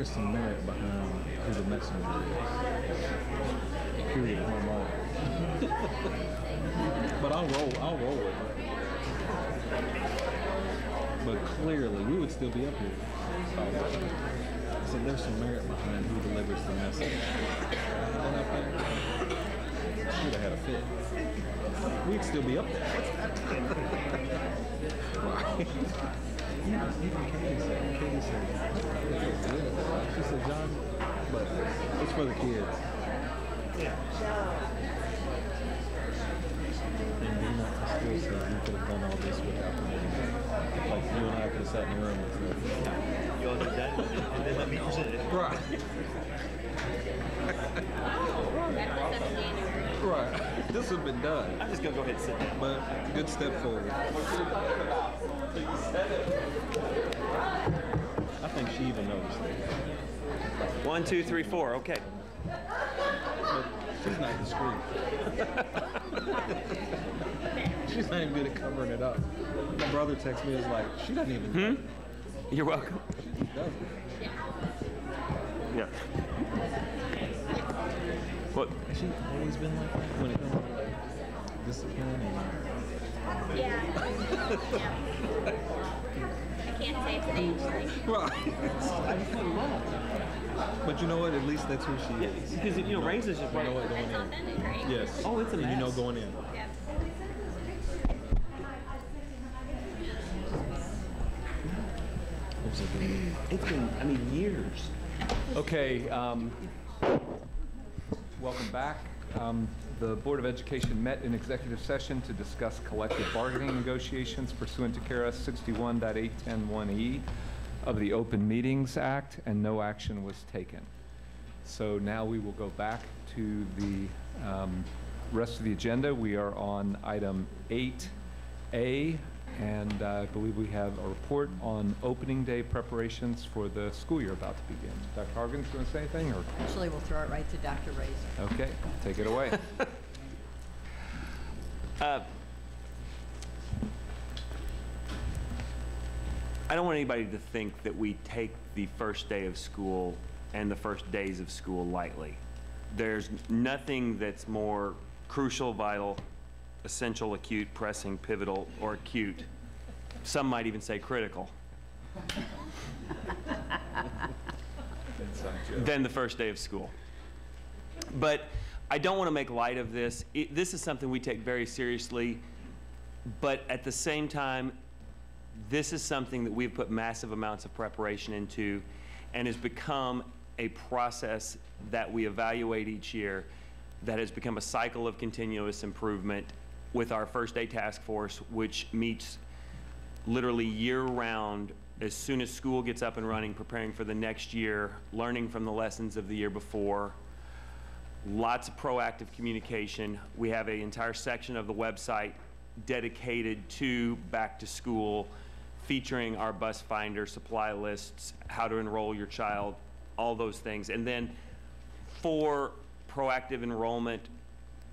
there's some merit behind who the messenger is. Period. But I'll roll with it. But clearly, we would still be up here. So there's some merit behind who delivers the message. Then up there, should have had a fit. We'd still be up there. Right. Even Katie said, she said, John, but it's for the kids. And then I still said you could have done all this without me. Like you and I could have sat in the room and said, you all did that and then let me present it. Right. Right. This would have been done. I'm just going to go ahead and sit down. But good step forward. I think she even noticed it. 1, 2, 3, 4. Okay. But she's not discreet. She's not even good at covering it up. My brother texts me, is like, she doesn't even know. You're welcome. She doesn't. Yeah. What? Has she always been like that when it comes to discipline? Yeah. I can't say it's an age thing. Right. But you know what? At least that's who she is. Because, you know, Rains is just You know right. what going It's in. authentic, right? Yes. Oh, it's a And you know mess. going in. Yeah. It's been, I mean, years. Okay, welcome back. The Board of Education met in executive session to discuss collective bargaining negotiations pursuant to KRS 61.8101E of the Open Meetings Act, and no action was taken. So now we will go back to the rest of the agenda. We are on item 8A, and I believe we have a report on opening day preparations for the school year about to begin. Dr. Hargan, do you want to say anything? Or? Actually, we'll throw it right to Dr. Razor. Okay, take it away. I don't want anybody to think that we take the first day of school and the first days of school lightly. There's nothing that's more crucial, vital, essential, acute, pressing, pivotal, or acute. Some might even say critical. Than the first day of school. But I don't want to make light of this. This is something we take very seriously, but at the same time, this is something that we've put massive amounts of preparation into and has become a process that we evaluate each year that has become a cycle of continuous improvement with our first day task force, which meets literally year-round as soon as school gets up and running, preparing for the next year, learning from the lessons of the year before. Lots of proactive communication. We have an entire section of the website dedicated to back to school, featuring our bus finder, supply lists, how to enroll your child, all those things. And then for proactive enrollment,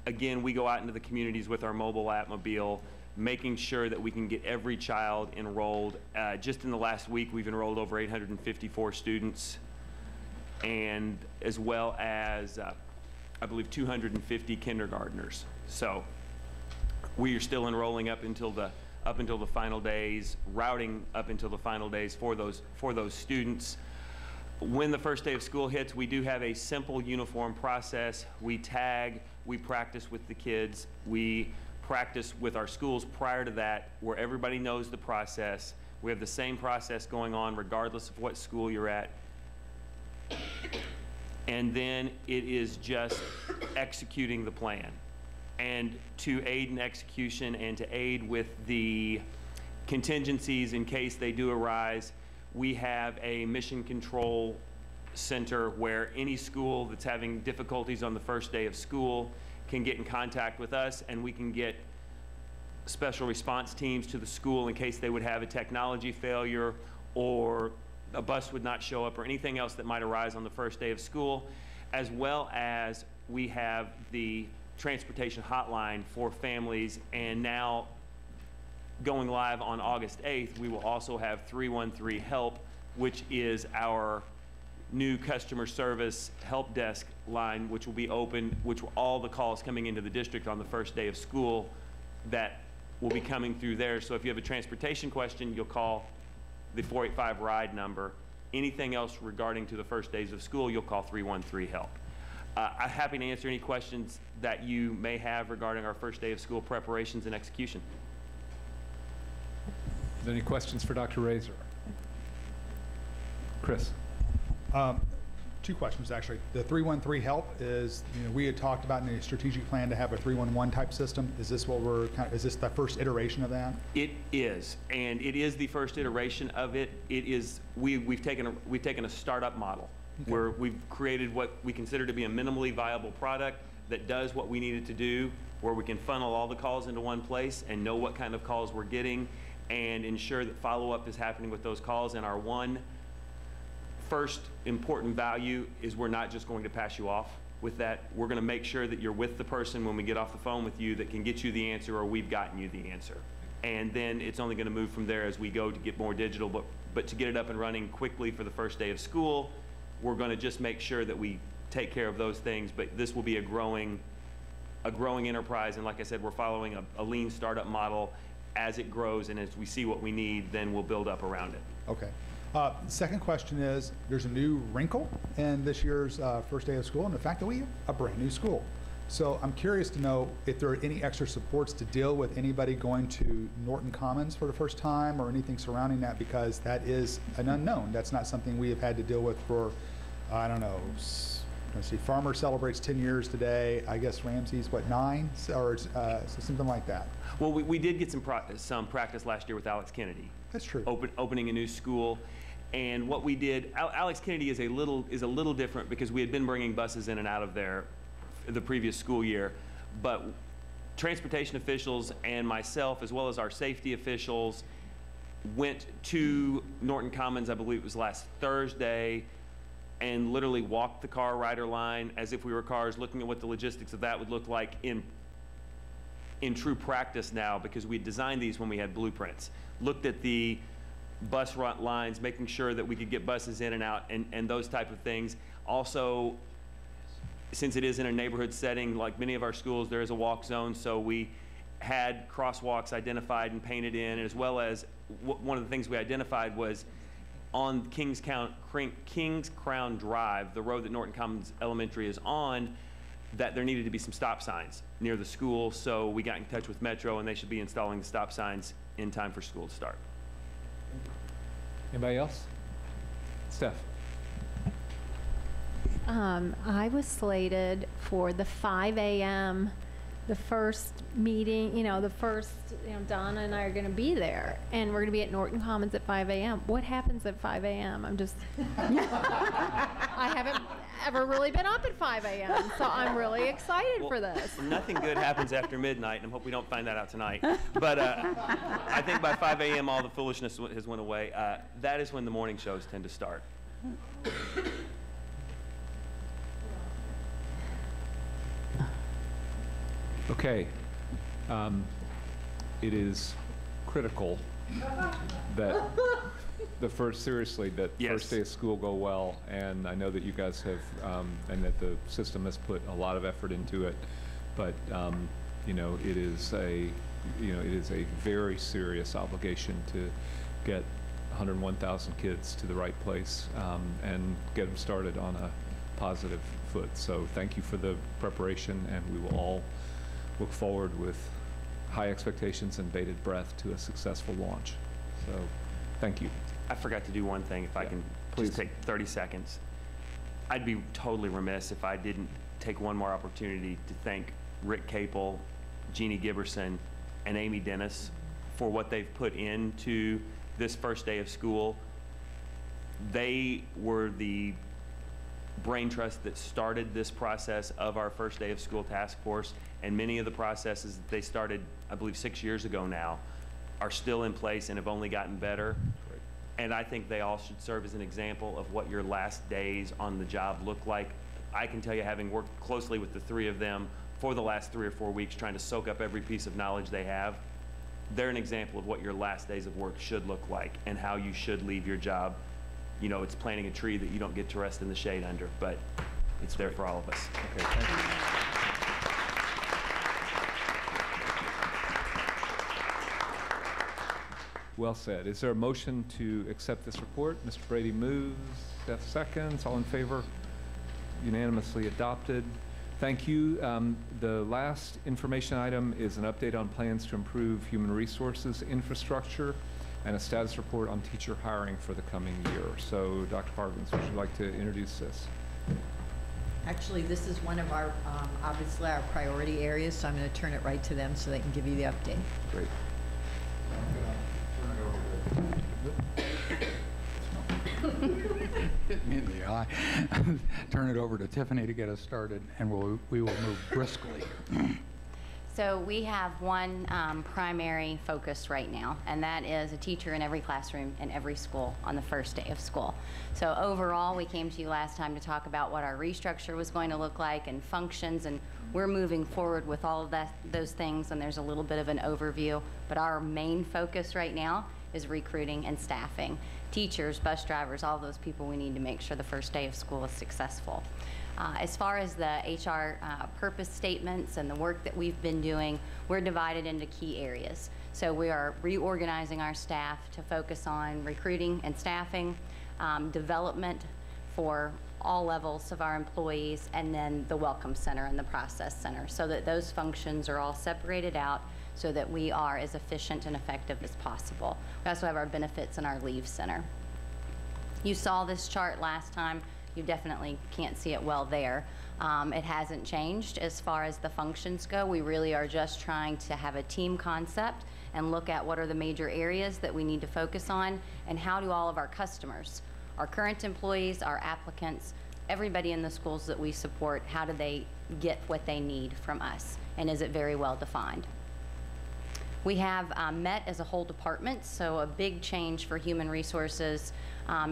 again, we go out into the communities with our mobile appmobile, making sure that we can get every child enrolled. Just in the last week, we've enrolled over 854 students, and as well as, I believe, 250 kindergartners. So we are still enrolling up until the final days, routing up until the final days for those students. When the first day of school hits, we do have a simple uniform process. We tag, we practice with the kids, we practice with our schools prior to that, where everybody knows the process. We have the same process going on regardless of what school you're at. And then it is just executing the plan. And to aid in execution and to aid with the contingencies in case they do arise, we have a mission control center where any school that's having difficulties on the first day of school can get in contact with us, and we can get special response teams to the school in case they would have a technology failure or a bus would not show up or anything else that might arise on the first day of school, as well as we have the transportation hotline for families. And now going live on August 8th, we will also have 313 HELP, which is our new customer service help desk line, which will be open, which will all the calls coming into the district on the first day of school that will be coming through there. So if you have a transportation question, you'll call the 485 RIDE number. Anything else regarding to the first days of school, you'll call 313-HELP. I'm happy to answer any questions that you may have regarding our first day of school preparations and execution. Is there any questions for Dr. Razor? Chris? Two questions, actually. The 313-HELP is, we had talked about in the strategic plan to have a 311 type system. Is this what we're is this the first iteration of that? It is, and it is the first iteration of it. It is, we've taken a startup model where we've created what we consider to be a minimally viable product that does what we need it to do, where we can funnel all the calls into one place and know what kind of calls we're getting and ensure that follow-up is happening with those calls. And our one first important value is we're not just going to pass you off with that. We're going to make sure that you're with the person when we get off the phone with you that can get you the answer, or we've gotten you the answer. And then it's only going to move from there as we go to get more digital. But to get it up and running quickly for the first day of school, we're going to just make sure that we take care of those things. But this will be a growing enterprise. And like I said, we're following a lean startup model. As it grows and as we see what we need, then we'll build up around it. Okay. Second question is, there's a new wrinkle in this year's first day of school, and the fact that we have a brand new school. So I'm curious to know if there are any extra supports to deal with anybody going to Norton Commons for the first time or anything surrounding that, because that is an unknown. That's not something we have had to deal with for, I don't know, let's see, Farmer celebrates 10 years today. I guess Ramsey's, what, 9? Or so something like that. Well, we did get some practice last year with Alex Kennedy. That's true. Opening a new school. And what we did, Alex Kennedy is a little different because we had been bringing buses in and out of there the previous school year. But transportation officials and myself, as well as our safety officials, went to Norton Commons, I believe it was last Thursday, and literally walked the car rider line as if we were cars, looking at what the logistics of that would look like in true practice now, because we had designed these when we had blueprints. Looked at the bus run lines, making sure that we could get buses in and out and those type of things. Also, since it is in a neighborhood setting, like many of our schools, there is a walk zone, so we had crosswalks identified and painted in, as well as one of the things we identified was on Kings Crown Drive, the road that Norton Commons Elementary is on, that there needed to be some stop signs near the school. So we got in touch with Metro, and they should be installing the stop signs in time for school to start. Anybody else? Steph? I was slated for the 5 a.m., the first meeting, Donna and I are going to be there, and we're going to be at Norton Commons at 5 a.m. What happens at 5 a.m.? I haven't ever really been up at 5 a.m., so I'm really excited for this. Nothing good happens after midnight, and I hope we don't find that out tonight. But I think by 5 a.m. all the foolishness has went away. That is when the morning shows tend to start. Okay. It is critical that first day of school go well, and I know that you guys have, and that the system has put a lot of effort into it, but it is a very serious obligation to get 101,000 kids to the right place and get them started on a positive foot. So thank you for the preparation, and we will all look forward with high expectations and bated breath to a successful launch. So thank you. I forgot to do one thing, if I can please just take 30 seconds. I'd be totally remiss if I didn't take one more opportunity to thank Rick Capel, Jeannie Giberson, and Amy Dennis for what they've put into this first day of school. They were the brain trust that started this process of our first day of school task force, and many of the processes that they started, I believe 6 years ago now, are still in place and have only gotten better. Great. And I think they all should serve as an example of what your last days on the job look like. I can tell you, having worked closely with the three of them for the last 3 or 4 weeks, trying to soak up every piece of knowledge they have, they're an example of what your last days of work should look like and how you should leave your job you know, it's planting a tree that you don't get to rest in the shade under, but it's there for all of us. Okay, thank you. Well said. Is there a motion to accept this report? Mr. Brady moves, Steph seconds. All in favor? Unanimously adopted. Thank you. The last information item is an update on plans to improve human resources infrastructure and a status report on teacher hiring for the coming year. So, Dr. Parkins, would you like to introduce this? Actually, this is one of our, obviously, our priority areas, so I'm going to turn it right to them so they can give you the update. Great. Hit me in the eye. Turn it over to Tiffany to get us started, and we will move briskly. So we have one primary focus right now, and that is a teacher in every classroom in every school on the first day of school. So overall, we came to you last time to talk about what our restructure was going to look like and functions, and we're moving forward with all of those things, and there's a little bit of an overview. But our main focus right now is recruiting and staffing. Teachers, bus drivers, all those people we need to make sure the first day of school is successful. As far as the HR purpose statements and the work that we've been doing, we're divided into key areas. So we are reorganizing our staff to focus on recruiting and staffing, development for all levels of our employees, and then the Welcome Center and the Process Center, so that those functions are all separated out so that we are as efficient and effective as possible. We also have our benefits and our leave center. You saw this chart last time. You definitely can't see it well there. It hasn't changed as far as the functions go. We really are just trying to have a team concept and look at what are the major areas that we need to focus on, and how do all of our customers, our current employees, our applicants, everybody in the schools that we support, how do they get what they need from us, and is it very well defined? We have met as a whole department, so a big change for human resources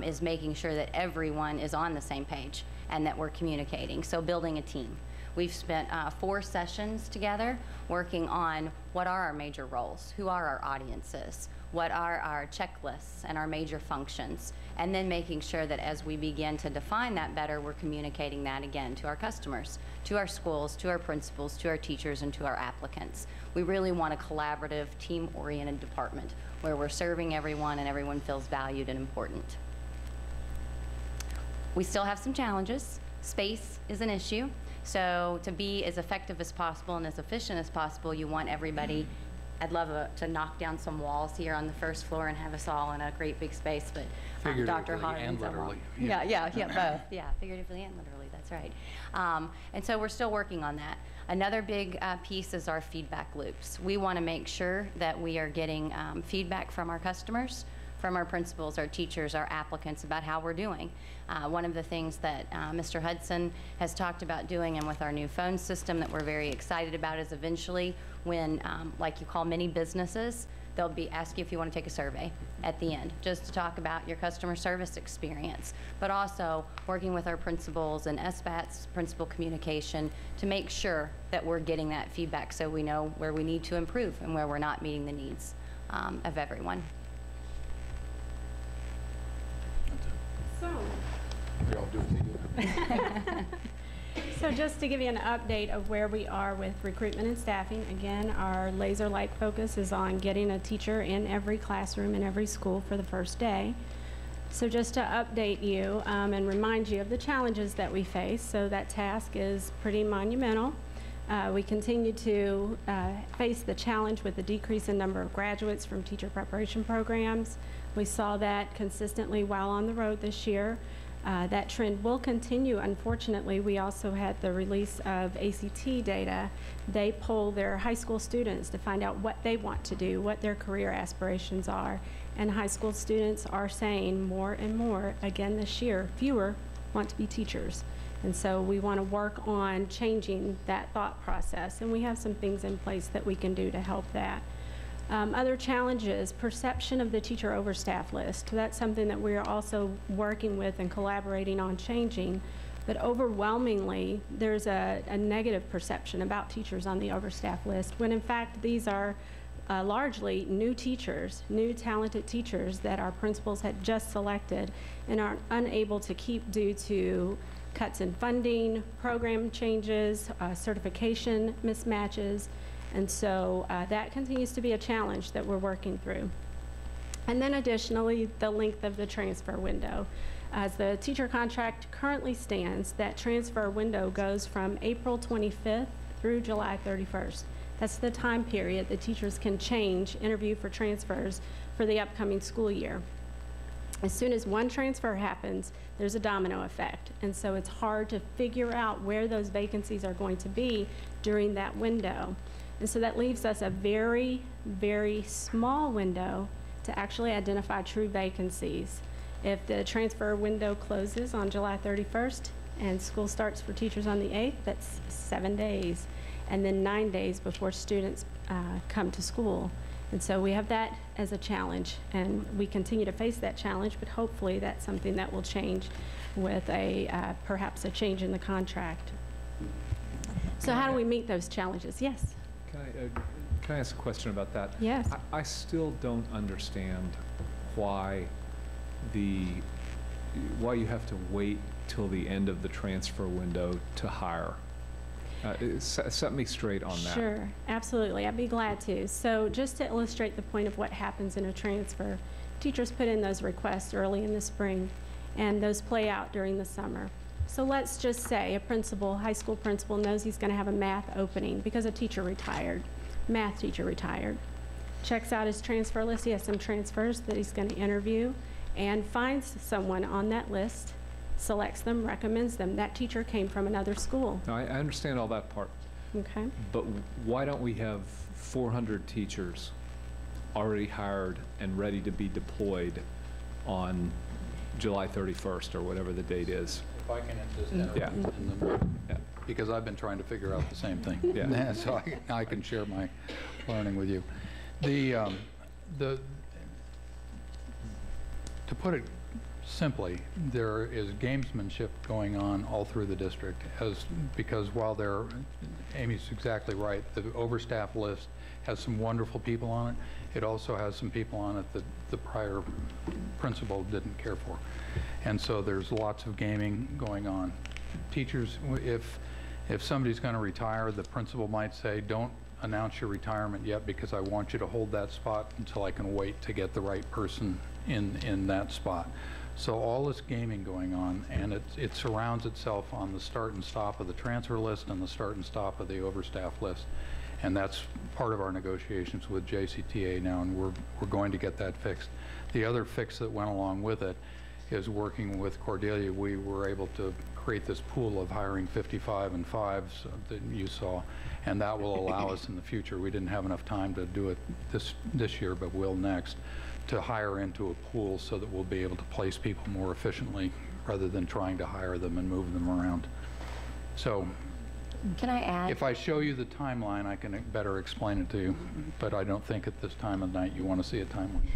is making sure that everyone is on the same page and that we're communicating, so building a team. We've spent 4 sessions together working on what are our major roles, who are our audiences, what are our checklists and our major functions, and then making sure that as we begin to define that better, we're communicating that again to our customers, to our schools, to our principals, to our teachers, and to our applicants. We really want a collaborative, team-oriented department where we're serving everyone and everyone feels valued and important. We still have some challenges. Space is an issue. So to be as effective as possible and as efficient as possible, you want everybody. I'd love to knock down some walls here on the first floor and have us all in a great big space, but Dr. Figuratively and literally. Yeah, both. Yeah, figuratively and literally, that's right. And so we're still working on that. Another big piece is our feedback loops. We want to make sure that we are getting feedback from our customers, from our principals, our teachers, our applicants about how we're doing. One of the things that Mr. Hudson has talked about doing, and with our new phone system that we're very excited about, is eventually when, like you call many businesses, they'll be ask you if you want to take a survey at the end, just to talk about your customer service experience, but also working with our principals and SBAT's principal communication to make sure that we're getting that feedback so we know where we need to improve and where we're not meeting the needs of everyone. So, We all do it together. so just to give you an update of where we are with recruitment and staffing, again, our laser-like focus is on getting a teacher in every classroom in every school for the first day. So just to update you and remind you of the challenges that we face, so that task is pretty monumental. We continue to face the challenge with the decrease in number of graduates from teacher preparation programs. We saw that consistently while on the road this year. That trend will continue. Unfortunately, we also had the release of ACT data. They poll their high school students to find out what they want to do, what their career aspirations are. And high school students are saying more and more, again this year, fewer want to be teachers. And so we want to work on changing that thought process. And we have some things in place that we can do to help that. Other challenges, perception of the teacher overstaff list. That's something that we're also working with and collaborating on changing. But overwhelmingly, there's a negative perception about teachers on the overstaff list, when in fact these are largely new teachers, new talented teachers that our principals had just selected and are unable to keep due to cuts in funding, program changes, certification mismatches, and so that continues to be a challenge that we're working through. And then additionally, the length of the transfer window. As the teacher contract currently stands, that transfer window goes from April 25th through July 31st. That's the time period the teachers can interview for transfers for the upcoming school year. As soon as one transfer happens, there's a domino effect. And so it's hard to figure out where those vacancies are going to be during that window. And so that leaves us a very, very small window to actually identify true vacancies. If the transfer window closes on July 31st and school starts for teachers on the 8th, that's 7 days, and then 9 days before students come to school. And so we have that as a challenge, and we continue to face that challenge, but hopefully that's something that will change with perhaps a change in the contract. So how do we meet those challenges? Yes? Can I ask a question about that? Yes. I still don't understand why you have to wait till the end of the transfer window to hire. Set me straight on that. Sure, absolutely. I'd be glad to. So just to illustrate the point of what happens in a transfer, teachers put in those requests early in the spring, and those play out during the summer. So let's just say a principal, high school principal, knows he's going to have a math opening because a teacher retired, math teacher retired. Checks out his transfer list. He has some transfers that he's going to interview and finds someone on that list, selects them, recommends them. That teacher came from another school. No, I understand all that part. Okay. But why don't we have 400 teachers already hired and ready to be deployed on July 31st or whatever the date is? If I can insist, Yeah. because I've been trying to figure out the same thing. Yeah. So I can share my learning with you. To put it simply, there is gamesmanship going on all through the district, because while Amy's exactly right, the overstaff list has some wonderful people on it. It also has some people on it that the prior principal didn't care for. And so there's lots of gaming going on. Teachers, if somebody's going to retire, the principal might say, don't announce your retirement yet because I want you to hold that spot until I can wait to get the right person in that spot. So all this gaming going on, and it surrounds itself on the start and stop of the transfer list and the start and stop of the overstaff list. And that's part of our negotiations with JCTA now, and we're going to get that fixed. The other fix that went along with it is working with Cordelia. We were able to create this pool of hiring 55 and 5s that you saw, and that will allow us in the future. We didn't have enough time to do it this year, but will next, to hire into a pool so that we'll be able to place people more efficiently rather than trying to hire them and move them around. So Can I add? if I show you the timeline, I can better explain it to you, but I don't think at this time of night you want to see a timeline.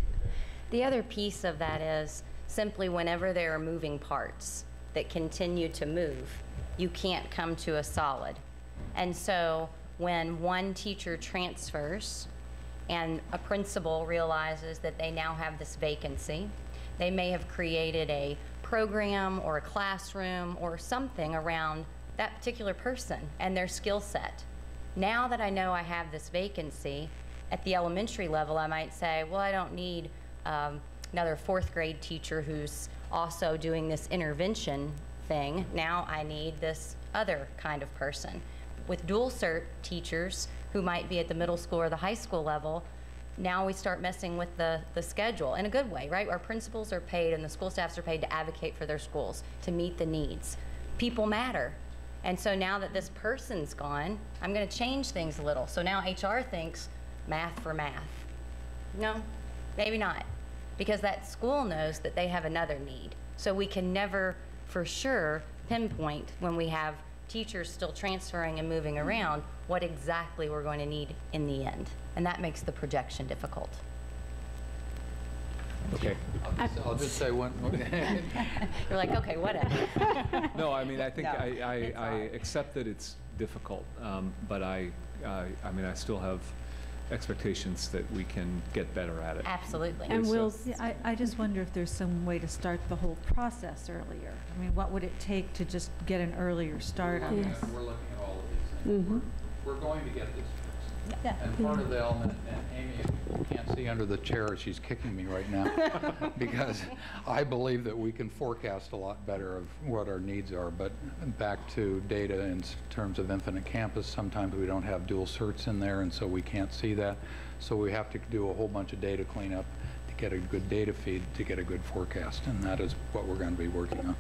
The other piece of that is simply whenever there are moving parts that continue to move, you can't come to a solid. And so when one teacher transfers and a principal realizes that they now have this vacancy, they may have created a program or a classroom or something around that particular person and their skill set. Now that I know I have this vacancy, at the elementary level, I might say, well, I don't need another 4th grade teacher who's also doing this intervention thing. Now I need this other kind of person. With dual cert teachers who might be at the middle school or the high school level, now we start messing with the schedule in a good way, right? Our principals are paid and the school staffs are paid to advocate for their schools, to meet the needs. People matter. And so now that this person's gone, I'm going to change things a little. So now HR thinks math for math. No, maybe not. Because that school knows that they have another need. So we can never for sure pinpoint when we have teachers still transferring and moving around what exactly we're going to need in the end. And that makes the projection difficult. Okay. I'll just say one. You're like, okay, whatever. No, I mean, I think No, I accept that it's difficult, but I mean, I still have expectations that we can get better at it. Absolutely. And we'll, Yeah, I just wonder if there's some way to start the whole process earlier. I mean, what would it take to just get an earlier start on this? We're looking at all of these things. We're going to get this fixed. Yeah. And part of the element, and Amy, you can't see under the chair, she's kicking me right now, because I believe that we can forecast a lot better of what our needs are. But back to data in terms of Infinite Campus, sometimes we don't have dual certs in there, and so we can't see that. So we have to do a whole bunch of data cleanup to get a good data feed, to get a good forecast, and that is what we're going to be working on.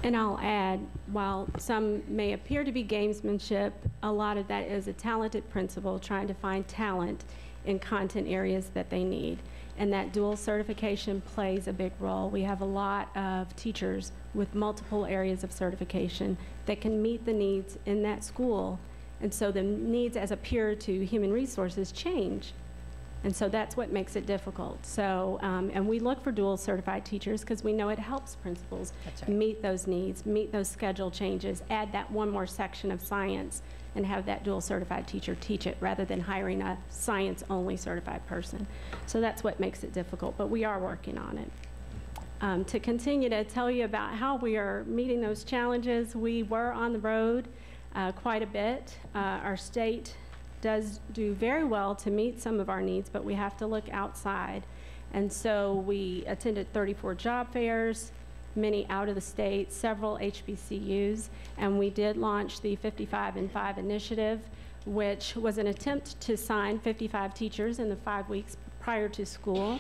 and I'll add, while some may appear to be gamesmanship, a lot of that is a talented principal trying to find talent in content areas that they need. And that dual certification plays a big role. We have a lot of teachers with multiple areas of certification that can meet the needs in that school. And so the needs as a peer to human resources change. And so that's what makes it difficult. So, and we look for dual certified teachers because we know it helps principals That's right. meet those needs, meet those schedule changes, add that one more section of science, and have that dual certified teacher teach it rather than hiring a science-only certified person. So that's what makes it difficult, but we are working on it. To continue to tell you about how we are meeting those challenges, we were on the road quite a bit. Our state does do very well to meet some of our needs, but we have to look outside. And so we attended 34 job fairs, many out of the state, several HBCUs, and we did launch the 55 in 5 initiative, which was an attempt to sign 55 teachers in the 5 weeks prior to school.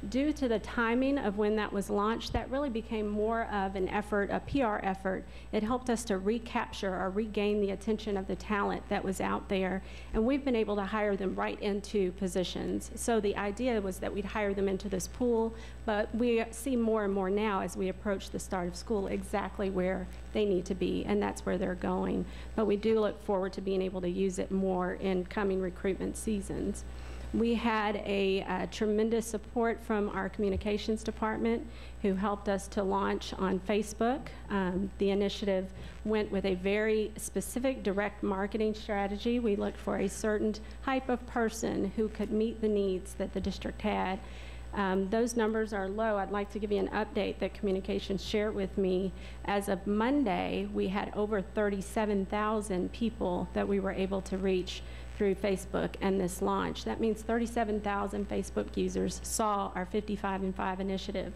Due to the timing of when that was launched, that really became more of an effort, a PR effort. It helped us to recapture or regain the attention of the talent that was out there, and we've been able to hire them right into positions. So the idea was that we'd hire them into this pool, but we see more and more now as we approach the start of school exactly where they need to be, and that's where they're going. But we do look forward to being able to use it more in coming recruitment seasons. We had a tremendous support from our communications department who helped us to launch on Facebook. The initiative went with a very specific direct marketing strategy. We looked for a certain type of person who could meet the needs that the district had. Those numbers are low. I'd like to give you an update that communications shared with me. As of Monday, we had over 37,000 people that we were able to reach through Facebook and this launch. That means 37,000 Facebook users saw our 55 in 5 initiative.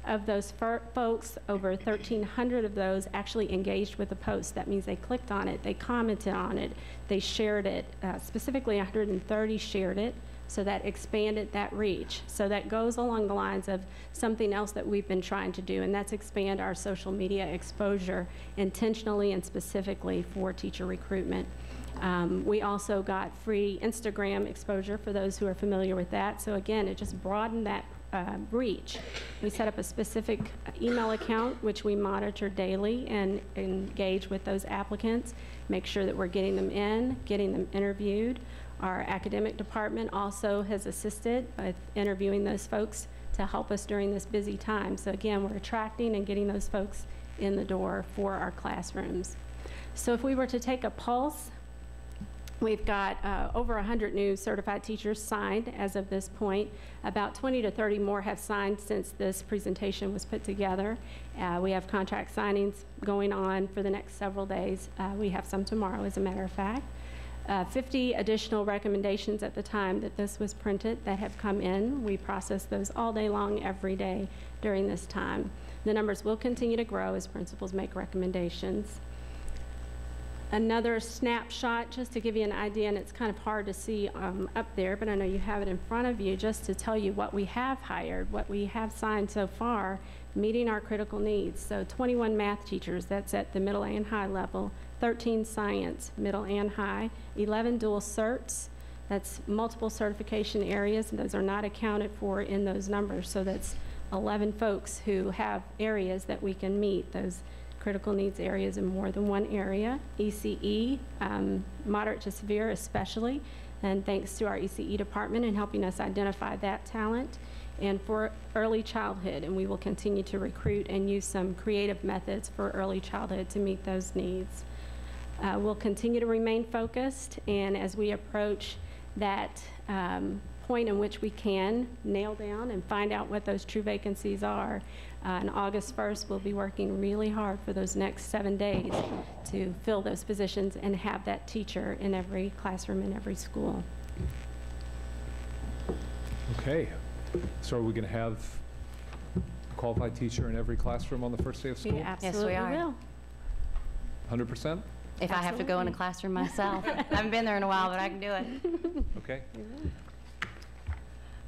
Of those folks, over 1,300 of those actually engaged with the post. That means they clicked on it, they commented on it, they shared it. Specifically, 130 shared it, so that expanded that reach. So that goes along the lines of something else that we've been trying to do, and that's expand our social media exposure intentionally and specifically for teacher recruitment. We also got free Instagram exposure for those who are familiar with that. So again, it just broadened that reach. We set up a specific email account, which we monitor daily and engage with those applicants, make sure that we're getting them in, getting them interviewed. Our academic department also has assisted with interviewing those folks to help us during this busy time. So again, we're attracting and getting those folks in the door for our classrooms. So if we were to take a pulse, we've got over 100 new certified teachers signed as of this point. About 20 to 30 more have signed since this presentation was put together. We have contract signings going on for the next several days. We have some tomorrow, as a matter of fact. 50 additional recommendations at the time that this was printed that have come in. We process those all day long, every day during this time. The numbers will continue to grow as principals make recommendations. Another snapshot, just to give you an idea, and it's kind of hard to see up there, but I know you have it in front of you, just to tell you what we have hired, what we have signed so far, meeting our critical needs. So 21 math teachers, that's at the middle and high level, 13 science, middle and high, 11 dual certs, that's multiple certification areas, and those are not accounted for in those numbers. So that's 11 folks who have areas that we can meet, those critical needs areas in more than one area. ECE, moderate to severe especially, and thanks to our ECE department in helping us identify that talent. And for early childhood, and we will continue to recruit and use some creative methods for early childhood to meet those needs. We'll continue to remain focused, and as we approach that point in which we can nail down and find out what those true vacancies are. On August 1st, we'll be working really hard for those next 7 days to fill those positions and have that teacher in every classroom in every school. Okay, so are we going to have a qualified teacher in every classroom on the first day of school? We absolutely are. will. 100%? If I have to go in a classroom myself. I haven't been there in a while, but I can do it. Okay.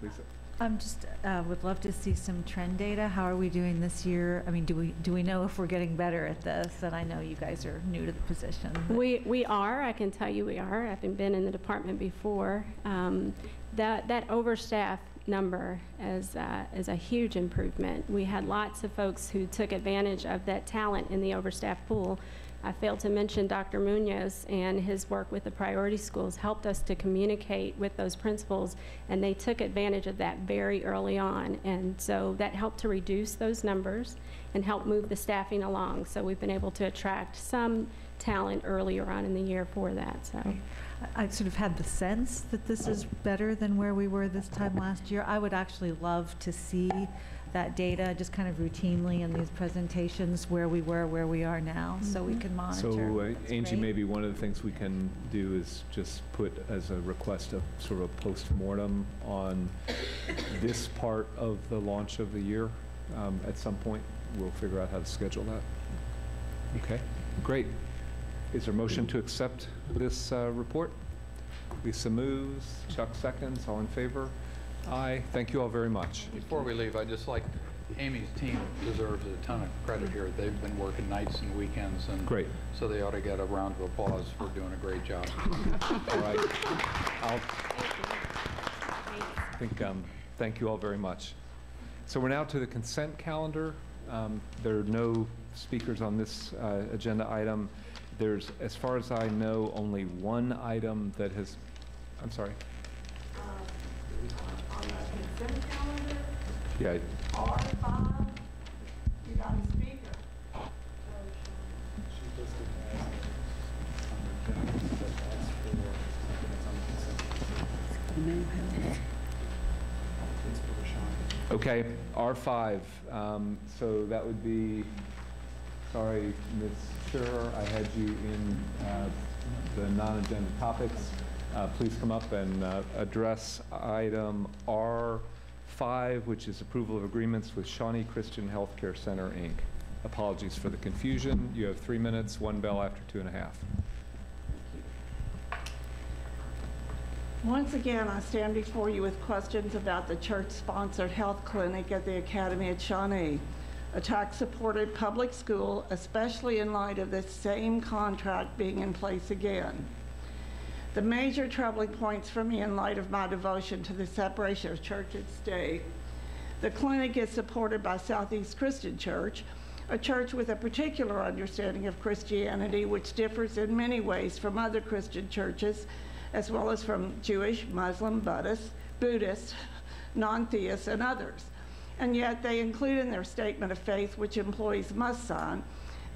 Lisa? I'm just, would love to see some trend data. How are we doing this year? I mean, do we know if we're getting better at this? And I know you guys are new to the position. but- We are, I can tell you we are. Having been in the department before. That overstaff number is a huge improvement. We had lots of folks who took advantage of that talent in the overstaff pool. I failed to mention Dr. Munoz and his work with the priority schools helped us to communicate with those principals, and they took advantage of that very early on. And so that helped to reduce those numbers and help move the staffing along. So we've been able to attract some talent earlier on in the year for that. So I sort of had the sense that this is better than where we were this time last year. I would actually love to see that data just kind of routinely in these presentations, where we were, where we are now, so we can monitor. So That's Angie, great. maybe one of the things we can do is just put as a request a sort of post-mortem on this part of the launch of the year. At some point, we'll figure out how to schedule that. Okay, great. Is there a motion to accept this report? Lisa moves, Chuck seconds, all in favor? Aye. Thank you all very much. Before we leave, I'd just like, Amy's team deserves a ton of credit here. They've been working nights and weekends, and Great. so they ought to get a round of applause for doing a great job. All right. Thank you all very much. So we're now to the consent calendar. There are no speakers on this agenda item. There's, as far as I know, only one item that has, I'm sorry. On the consent calendar, Yeah, R5, you got a speaker. okay, R5. So that would be, sorry, Ms. Schurer, I had you in the non-agenda topics. Please come up and address item R5, which is approval of agreements with Shawnee Christian Healthcare Center, Inc. Apologies for the confusion. You have 3 minutes, 1 bell after 2.5. Once again, I stand before you with questions about the church-sponsored health clinic at the Academy at Shawnee, a tax-supported public school, especially in light of this same contract being in place again. The major troubling points for me in light of my devotion to the separation of church and state. The clinic is supported by Southeast Christian Church, a church with a particular understanding of Christianity which differs in many ways from other Christian churches, as well as from Jewish, Muslim, Buddhist, non-theists, and others. And yet they include in their statement of faith, which employees must sign,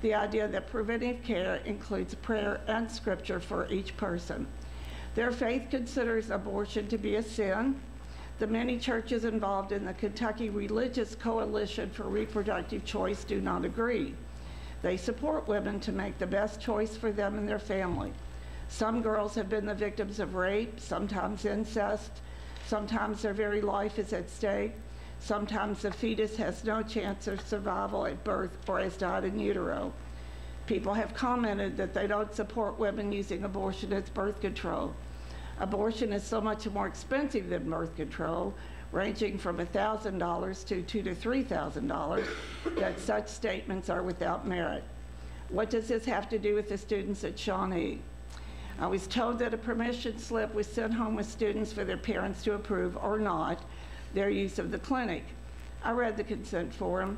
the idea that preventive care includes prayer and scripture for each person. Their faith considers abortion to be a sin. The many churches involved in the Kentucky Religious Coalition for Reproductive Choice do not agree. They support women to make the best choice for them and their family. Some girls have been the victims of rape, sometimes incest, sometimes their very life is at stake, sometimes the fetus has no chance of survival at birth or has died in utero. People have commented that they don't support women using abortion as birth control. Abortion is so much more expensive than birth control, ranging from $1,000 to $2,000 to $3,000, that such statements are without merit. What does this have to do with the students at Shawnee? I was told that a permission slip was sent home with students for their parents to approve or not their use of the clinic. I read the consent form.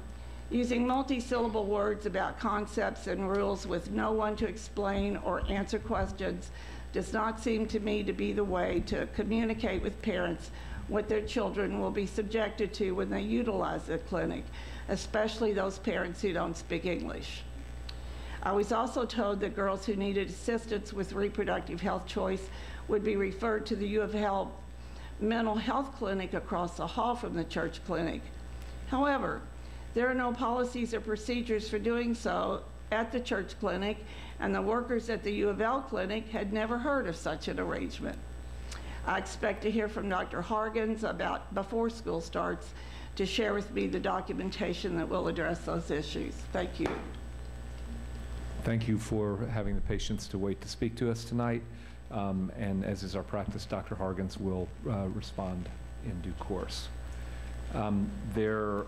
Using multi-syllable words about concepts and rules with no one to explain or answer questions does not seem to me to be the way to communicate with parents what their children will be subjected to when they utilize the clinic, especially those parents who don't speak English. I was also told that girls who needed assistance with reproductive health choice would be referred to the U of L mental health clinic across the hall from the church clinic. However, there are no policies or procedures for doing so at the church clinic, and the workers at the U of L clinic had never heard of such an arrangement. I expect to hear from Dr. Hargens about before school starts to share with me the documentation that will address those issues. Thank you. Thank you for having the patience to wait to speak to us tonight. And as is our practice, Dr. Hargens will respond in due course. There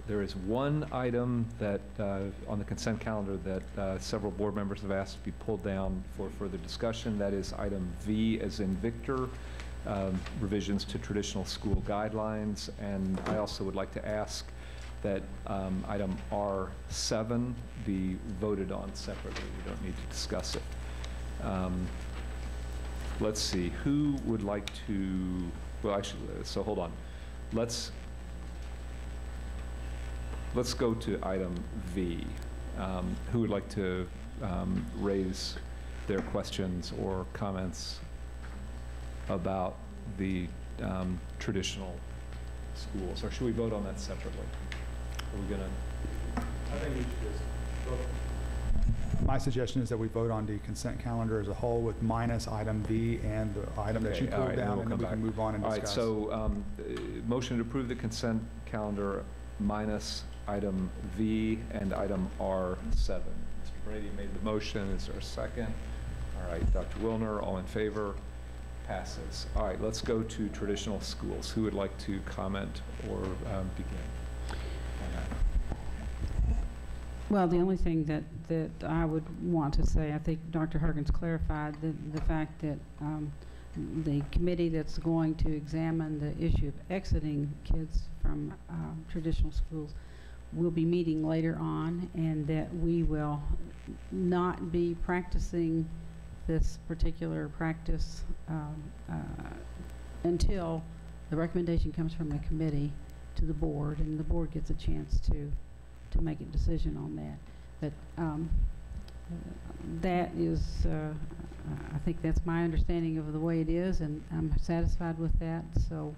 is one item that on the consent calendar that several board members have asked to be pulled down for further discussion. That is item V as in Victor, revisions to traditional school guidelines. And I also would like to ask that item R7 be voted on separately. We don't need to discuss it. Let's see, who would like to, well, actually, so hold on. Let's go to item V. Who would like to raise their questions or comments about the traditional schools? Or should we vote on that separately? Are we going to? I think we should just vote. My suggestion is that we vote on the consent calendar as a whole with minus item V and the item that you all pulled right, down, we'll and then we come can move on and All right, discuss. so motion to approve the consent calendar minus item V and item R7. Mr. Brady made the motion. Is there a second? All right, Dr. Wilner, all in favor? Passes. All right, let's go to traditional schools. Who would like to comment or begin on that? Well, the only thing that I would want to say, I think Dr. Hargens clarified the fact that the committee that's going to examine the issue of exiting kids from traditional schools will be meeting later on, and that we will not be practicing this particular practice until the recommendation comes from the committee to the board, and the board gets a chance to make a decision on that. But that is, I think that's my understanding of the way it is, and I'm satisfied with that. So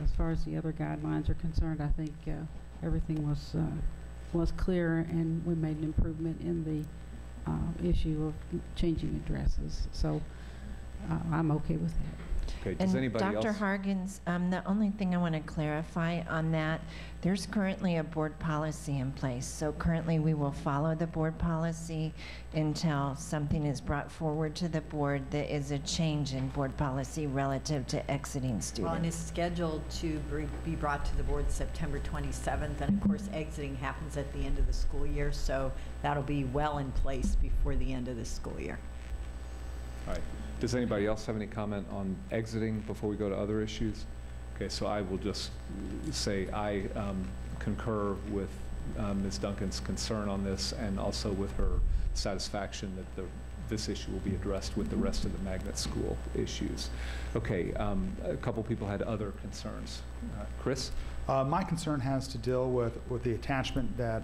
as far as the other guidelines are concerned, I think everything was clear, and we made an improvement in the issue of changing addresses. So I'm okay with that. Okay, does anybody else? Dr. Hargens, the only thing I want to clarify on that, there's currently a board policy in place. So currently we will follow the board policy until something is brought forward to the board that is a change in board policy relative to exiting students. Well, and it's scheduled to be brought to the board September 27th, and of course exiting happens at the end of the school year, so that'll be well in place before the end of the school year. All right. Does anybody else have any comment on exiting before we go to other issues? Okay, so I will just say I concur with Ms. Duncan's concern on this, and also with her satisfaction that this issue will be addressed with the rest of the magnet school issues. Okay, a couple people had other concerns. Chris? My concern has to deal with the attachment that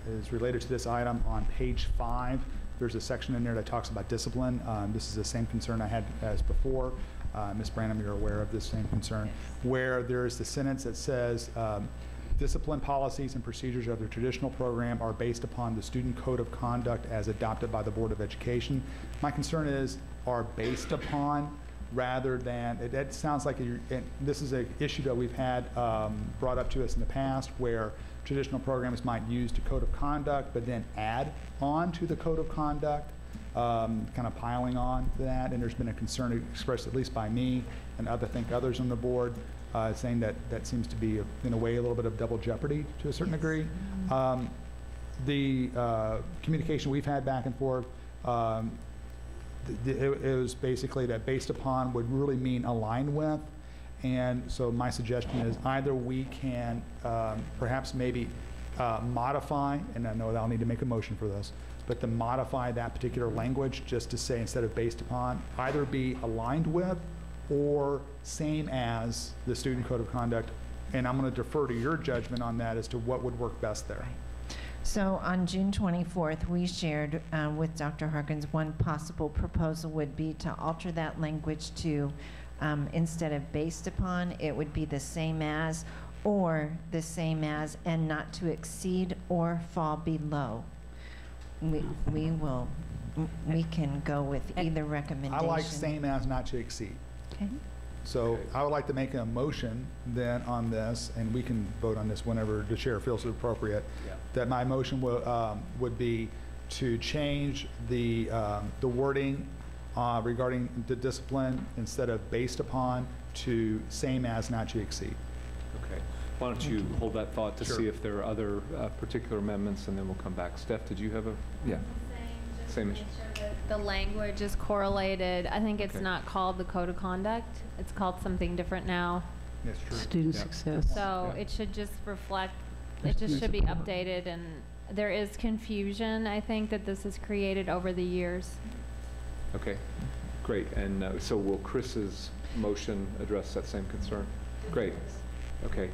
is related to this item on page 5. There's a section in there that talks about discipline. This is the same concern I had as before. Ms. Branham, you're aware of this same concern, yes. Where there is the sentence that says, discipline policies and procedures of the traditional program are based upon the student code of conduct as adopted by the Board of Education. My concern is are based upon rather than, that sounds like, and this is an issue that we've had brought up to us in the past where traditional programs might use the code of conduct but then add on to the code of conduct, kind of piling on that, and there's been a concern expressed at least by me and I think others on the board saying that that seems to be in a way a little bit of double jeopardy to a certain degree. The communication we've had back and forth, it was basically that based upon would really mean aligned with. And so my suggestion is either we can perhaps maybe modify, and I know that I'll need to make a motion for this, but to modify that particular language just to say instead of based upon, either be aligned with or same as the student code of conduct. And I'm going to defer to your judgment on that as to what would work best there. So on June 24th, we shared with Dr. Harkins one possible proposal would be to alter that language to, instead of based upon, it would be the same as, or the same as, and not to exceed or fall below. We can go with either I recommendation. like same as, not to exceed. Okay. So I would like to make a motion then on this, and we can vote on this whenever the chair feels it appropriate, Yeah. that my motion would be to change the wording regarding the discipline instead of based upon to same as, not to exceed. Okay. Why don't you hold that thought to Sure. see if there are other particular amendments, and then we'll come back. Steph, did you have a? Yeah. Same issue. The language is correlated. I think it's Okay. not called the code of conduct. It's called something different now. That's true. Student Yeah. success. So Yeah. it should just reflect, it just should be updated, and there is confusion, I think, that this has created over the years. Okay, great. And so will Chris's motion address that same concern? Great. Okay.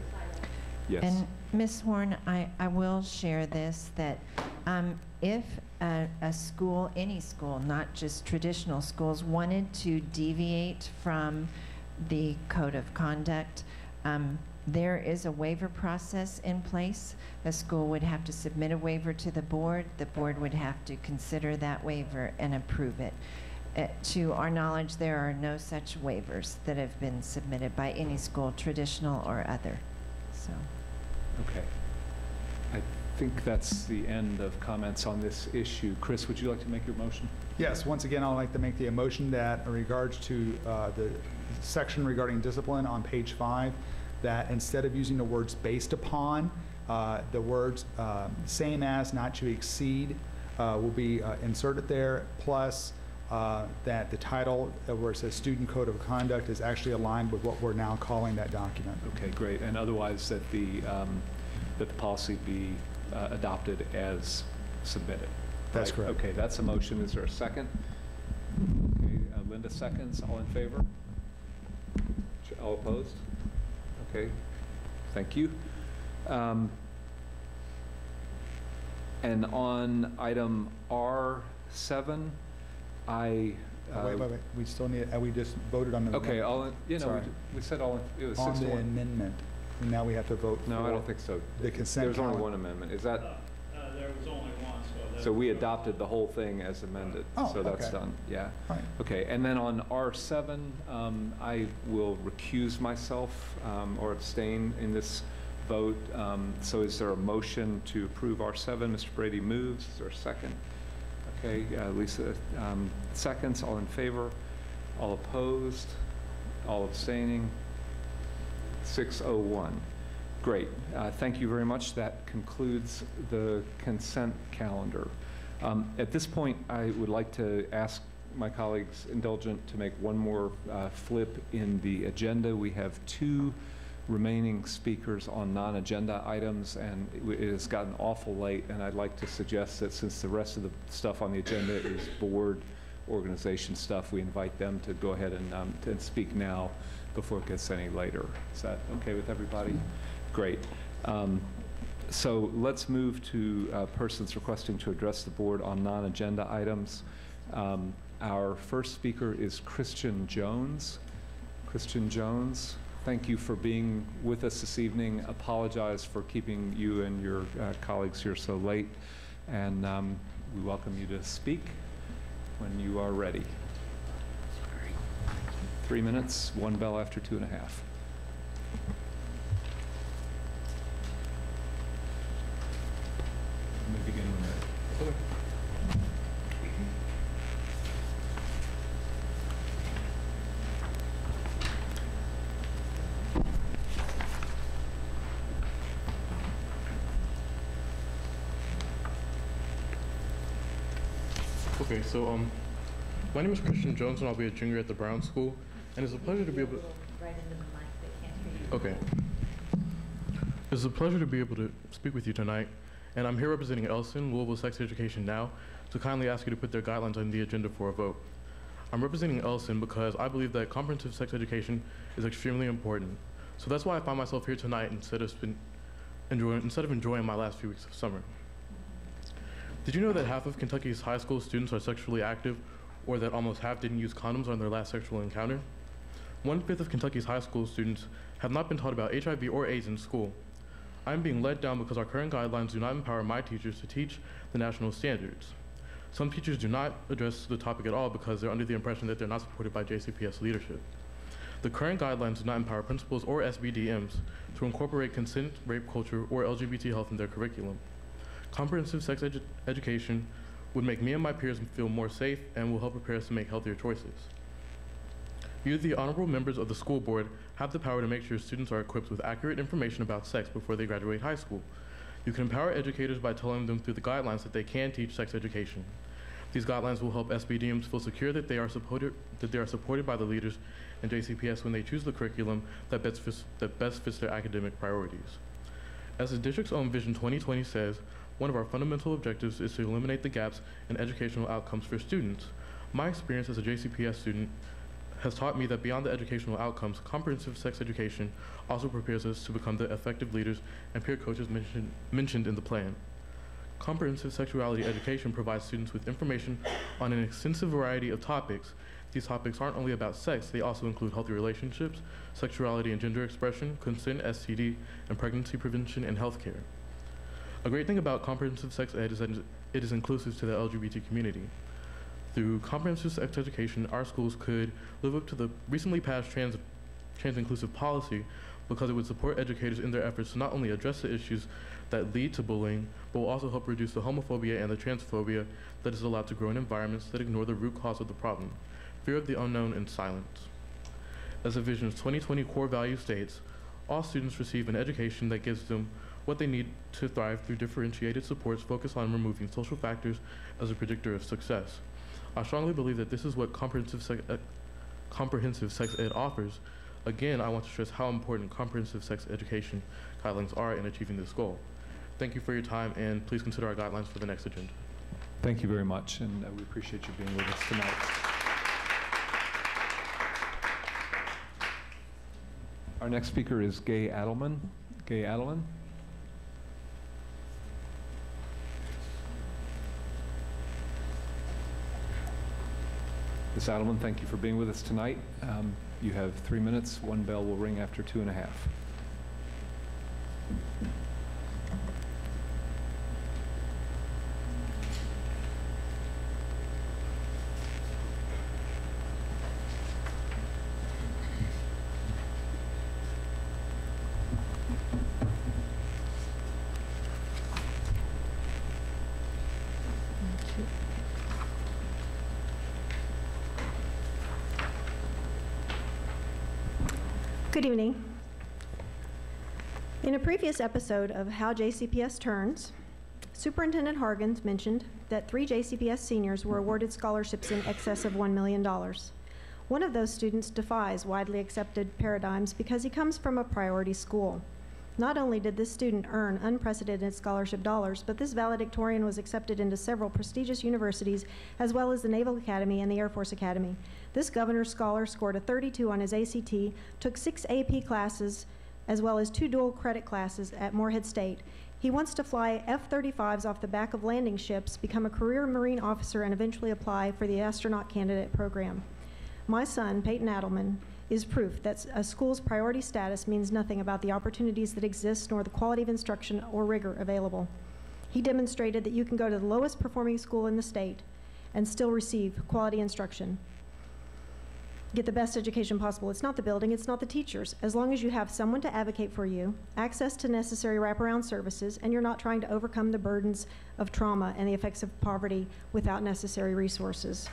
Yes. And Ms. Horn, I will share this, that if a school, any school, not just traditional schools, wanted to deviate from the code of conduct, there is a waiver process in place. A school would have to submit a waiver to the board. The board would have to consider that waiver and approve it. To our knowledge, there are no such waivers that have been submitted by any school, traditional or other. So. Okay. I think that's the end of comments on this issue. Chris, would you like to make your motion? Yes, once again, I'd like to make the motion that in regards to the section regarding discipline on page 5, that instead of using the words based upon, the words same as, not to exceed will be inserted there, plus that the title where it says Student Code of Conduct is actually aligned with what we're now calling that document. Okay, great. And otherwise, that the policy be adopted as submitted. That's Right? correct. Okay, that's a motion. Is there a second? Okay, Linda seconds. All in favor? All opposed? Okay, thank you. And on item R7, Wait, we still need, we just voted on the. Okay, Sorry. we said all, it was On 6 to the 1. amendment, and now we have to vote. No, I for don't think so. The consent There's only calendar. one amendment. Is that, There was only one, so we adopted the whole thing as amended? Oh, So that's okay. done, yeah. All right. Okay, and then on R7, I will recuse myself or abstain in this vote. So is there a motion to approve R7? Mr. Brady moves. Is there a second? Okay, Lisa seconds. All in favor? All opposed? All abstaining? 601. Great. Thank you very much. That concludes the consent calendar. At this point, I would like to ask my colleagues indulgent to make one more flip in the agenda. We have 2 remaining speakers on non-agenda items, and it has gotten awful late, and I'd like to suggest that since the rest of the stuff on the agenda is board organization stuff, we invite them to go ahead and speak now before it gets any later. Is that okay with everybody? Great. So let's move to persons requesting to address the board on non-agenda items. Our first speaker is Christian Jones. Christian Jones, thank you for being with us this evening. Apologize for keeping you and your colleagues here so late. And we welcome you to speak when you are ready. 3 minutes, 1 bell after 2 and a half. Let me begin when ready. Okay, so my name is Christian Jones, and I'll be a junior at the Brown School, and it's a pleasure to be able to. Right into the mic, they can't hear you. Okay. It's a pleasure to be able to speak with you tonight, and I'm here representing Elson, Louisville Sex Education Now, to kindly ask you to put their guidelines on the agenda for a vote. I'm representing Elson because I believe that comprehensive sex education is extremely important. So that's why I find myself here tonight instead of enjoying my last few weeks of summer. Did you know that half of Kentucky's high school students are sexually active, or that almost half didn't use condoms on their last sexual encounter? 1/5 of Kentucky's high school students have not been taught about HIV or AIDS in school. I'm being let down because our current guidelines do not empower my teachers to teach the national standards. Some teachers do not address the topic at all because they're under the impression that they're not supported by JCPS leadership. The current guidelines do not empower principals or SBDMs to incorporate consent, rape culture, or LGBT health in their curriculum. Comprehensive sex education would make me and my peers feel more safe and will help prepare us to make healthier choices. You, the honorable members of the school board, have the power to make sure students are equipped with accurate information about sex before they graduate high school. You can empower educators by telling them through the guidelines that they can teach sex education. These guidelines will help SBDMs feel secure that they are supported by the leaders in JCPS when they choose the curriculum that best fits their academic priorities. As the district's own Vision 2020 says, one of our fundamental objectives is to eliminate the gaps in educational outcomes for students. My experience as a JCPS student has taught me that beyond the educational outcomes, comprehensive sex education also prepares us to become the effective leaders and peer coaches mentioned in the plan. Comprehensive sexuality education provides students with information on an extensive variety of topics. These topics aren't only about sex, they also include healthy relationships, sexuality and gender expression, consent, STD, and pregnancy prevention and healthcare. A great thing about comprehensive sex ed is that it is inclusive to the LGBT community. Through comprehensive sex education, our schools could live up to the recently passed trans-inclusive policy because it would support educators in their efforts to not only address the issues that lead to bullying, but will also help reduce the homophobia and the transphobia that is allowed to grow in environments that ignore the root cause of the problem, fear of the unknown and silence. As the Vision's 2020 core value states, all students receive an education that gives them what they need to thrive through differentiated supports focused on removing social factors as a predictor of success. I strongly believe that this is what comprehensive sex ed offers. Again, I want to stress how important comprehensive sex education guidelines are in achieving this goal. Thank you for your time, and please consider our guidelines for the next agenda. Thank you very much, and we appreciate you being with us tonight. Our next speaker is Gay Adelman. Gay Adelman. Ms. Adelman, thank you for being with us tonight. You have 3 minutes. One bell will ring after 2.5. Good evening. In a previous episode of How JCPS Turns, Superintendent Hargens mentioned that 3 JCPS seniors were awarded scholarships in excess of $1 million. One of those students defies widely accepted paradigms because he comes from a priority school. Not only did this student earn unprecedented scholarship dollars, but this valedictorian was accepted into several prestigious universities, as well as the Naval Academy and the Air Force Academy. This governor's scholar scored a 32 on his ACT, took 6 AP classes, as well as 2 dual credit classes at Morehead State. He wants to fly F-35s off the back of landing ships, become a career Marine officer, and eventually apply for the astronaut candidate program. My son, Peyton Adelman, is proof that a school's priority status means nothing about the opportunities that exist nor the quality of instruction or rigor available. He demonstrated that you can go to the lowest performing school in the state and still receive quality instruction. Get the best education possible. It's not the building, it's not the teachers. As long as you have someone to advocate for you, access to necessary wraparound services, and you're not trying to overcome the burdens of trauma and the effects of poverty without necessary resources.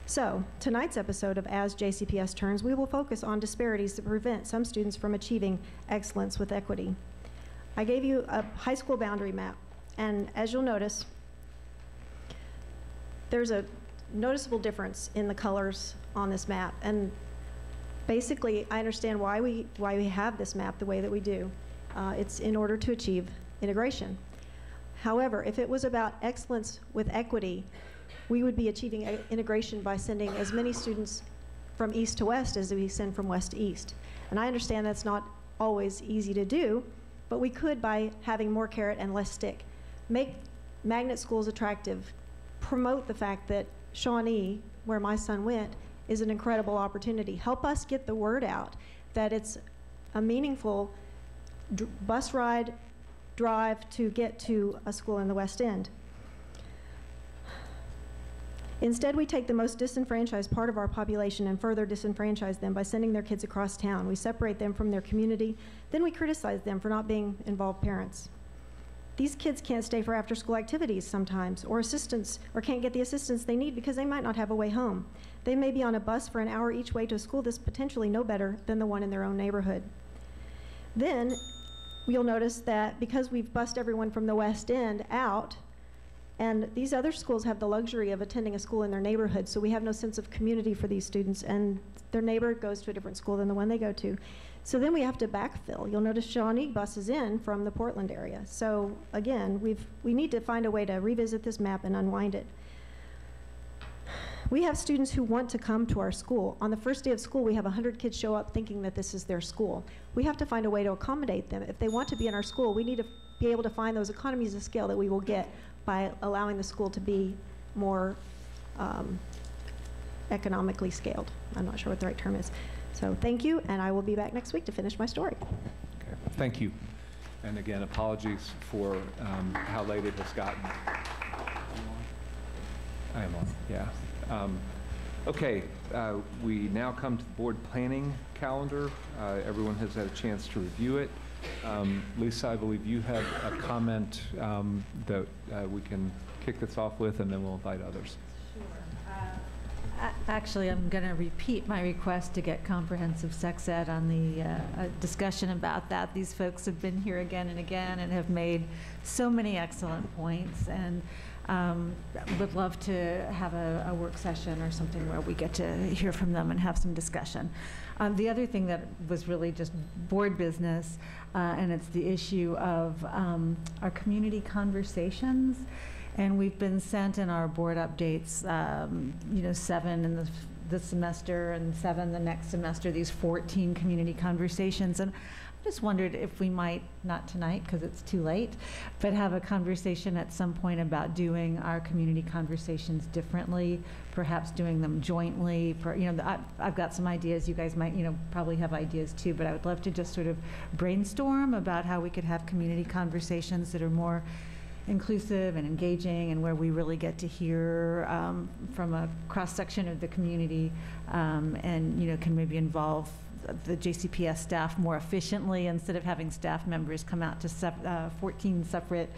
So, tonight's episode of As JCPS Turns, we will focus on disparities that prevent some students from achieving excellence with equity. I gave you a high school boundary map, and as you'll notice, there's a noticeable difference in the colors on this map. And basically, I understand why we have this map the way that we do. It's in order to achieve integration. However, if it was about excellence with equity, we would be achieving integration by sending as many students from east to west as we send from west to east. And I understand that's not always easy to do, but we could, by having more carrot and less stick, make magnet schools attractive, promote the fact that Shawnee, where my son went, is an incredible opportunity. Help us get the word out that it's a meaningful bus ride, drive to get to a school in the West End. Instead, we take the most disenfranchised part of our population and further disenfranchise them by sending their kids across town. We separate them from their community, then we criticize them for not being involved parents. These kids can't stay for after-school activities sometimes, or assistance, or can't get the assistance they need because they might not have a way home. They may be on a bus for an hour each way to a school that's potentially no better than the one in their own neighborhood. Then, you'll notice that because we've bussed everyone from the West End out, and these other schools have the luxury of attending a school in their neighborhood, so we have no sense of community for these students, and their neighbor goes to a different school than the one they go to. So then we have to backfill. You'll notice Shawnee buses in from the Portland area. So again, we need to find a way to revisit this map and unwind it. We have students who want to come to our school. On the first day of school, we have 100 kids show up thinking that this is their school. We have to find a way to accommodate them. If they want to be in our school, we need to be able to find those economies of scale that we will get by allowing the school to be more economically scaled. I'm not sure what the right term is. So thank you, and I will be back next week to finish my story. Okay, thank you. And again, apologies for how late it has gotten. I am on, yeah. Okay, we now come to the board planning calendar. Everyone has had a chance to review it. Lisa, I believe you have a comment that we can kick this off with, and then we'll invite others. Actually, I'm going to repeat my request to get comprehensive sex ed on the discussion about that. These folks have been here again and again and have made so many excellent points, and would love to have a work session or something where we get to hear from them and have some discussion. The other thing that was really just board business, and it's the issue of our community conversations. And we've been sent in our board updates, 7 in this semester and 7 the next semester, these 14 community conversations. And I just wondered if we might, not tonight because it's too late, but have a conversation at some point about doing our community conversations differently, perhaps doing them jointly. I've got some ideas. You guys might, probably have ideas too, but I would love to just sort of brainstorm about how we could have community conversations that are more inclusive and engaging, and where we really get to hear from a cross-section of the community, and can maybe involve the JCPS staff more efficiently instead of having staff members come out to 14 separate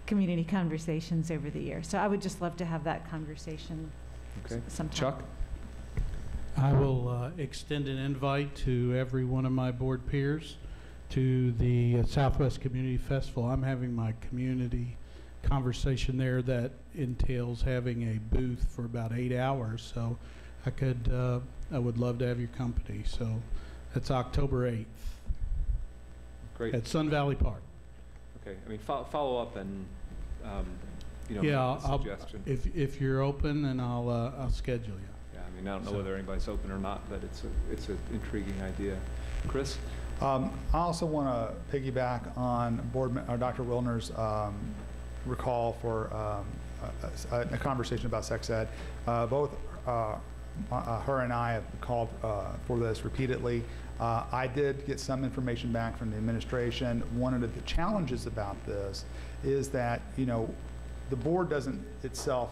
community conversations over the year. So I would just love to have that conversation sometime. Chuck? I will extend an invite to every one of my board peers to the Southwest Community Festival. I'm having my community conversation there that entails having a booth for about 8 hours. So I would love to have your company. So that's October 8th. Great. At Sun Valley Park. Okay, I mean, follow up and, yeah, make a suggestion. If you're open, then I'll schedule you. Yeah, I mean, I don't know whether anybody's open or not, but it's an intriguing idea. Chris? I also want to piggyback on Dr. Wilner's recall for a conversation about sex ed. Both her and I have called for this repeatedly. I did get some information back from the administration. One of the challenges about this is that, the board doesn't itself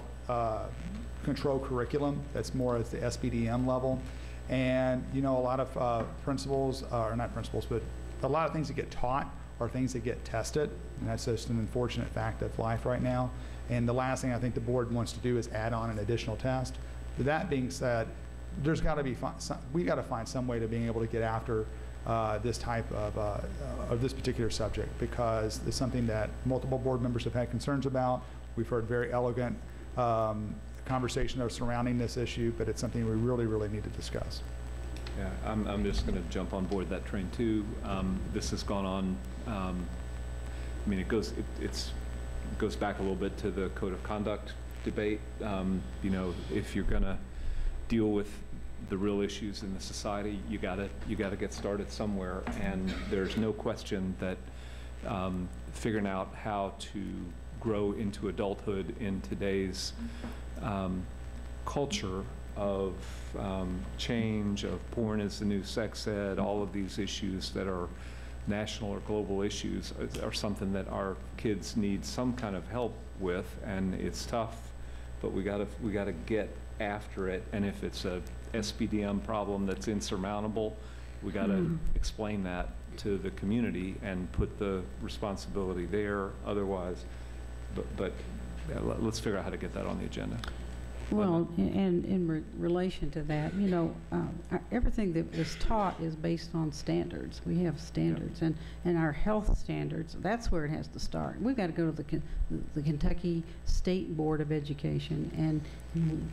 control curriculum. That's more at the SBDM level. And, a lot of principals, or not principals, but a lot of things that get taught are things that get tested. And that's just an unfortunate fact of life right now. And the last thing I think the board wants to do is add on an additional test. But that being said, there's got to be we got to find some way to being able to get after this type of this particular subject, because it's something that multiple board members have had concerns about. We've heard very elegant conversation surrounding this issue, but it's something we really, really need to discuss. Yeah, I'm just going to jump on board that train too. This has gone on. I mean, it goes back a little bit to the code of conduct debate. If you're going to deal with the real issues in the society, you got to get started somewhere. And there's no question that figuring out how to grow into adulthood in today's culture of change, of porn as the new sex ed, all of these issues that are national or global issues are something that our kids need some kind of help with, and it's tough, but we gotta get after it. And if it's a SPDM problem that's insurmountable, we gotta explain that to the community and put the responsibility there. Otherwise, but yeah, let's figure out how to get that on the agenda. Well, and in relation to that, you know, everything that is taught is based on standards. We have standards, and our health standards, that's where it has to start. We've got to go to the Kentucky State Board of Education and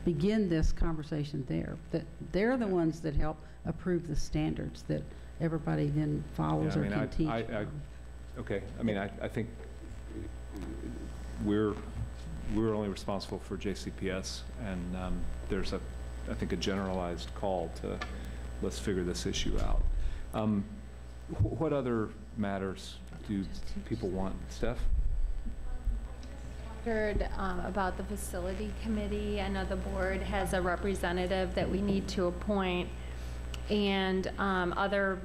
begin this conversation there. That they're the ones that help approve the standards that everybody then follows or can teach. Okay, I mean, I think we're only responsible for JCPS, and there's I think a generalized call to let's figure this issue out. What other matters do people want? Steph? Heard about the facility committee. I know the board has a representative that we need to appoint, and other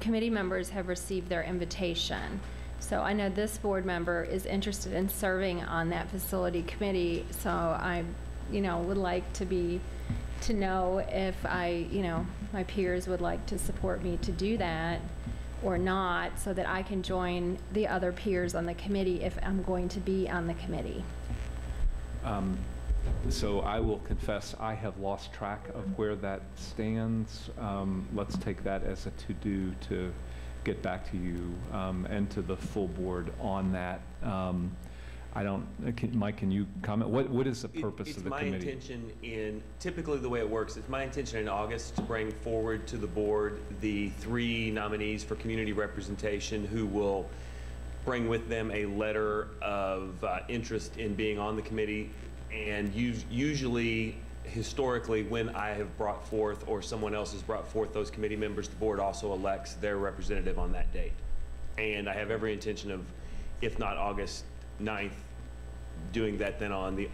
committee members have received their invitation. So I know this board member is interested in serving on that facility committee, so I, would like to know if my peers would like to support me to do that or not, so that I can join the other peers on the committee if I'm going to be on the committee. So I will confess I have lost track of where that stands. Let's take that as a to-do to get back to you and to the full board on that. Mike, can you comment? What is the purpose of the committee? It's my intention typically the way it works, it's my intention in August to bring forward to the board the 3 nominees for community representation who will bring with them a letter of interest in being on the committee. And usually, historically, when I have brought forth or someone else has brought forth those committee members, the board also elects their representative on that date. And I have every intention of, if not August 9th, doing that then on the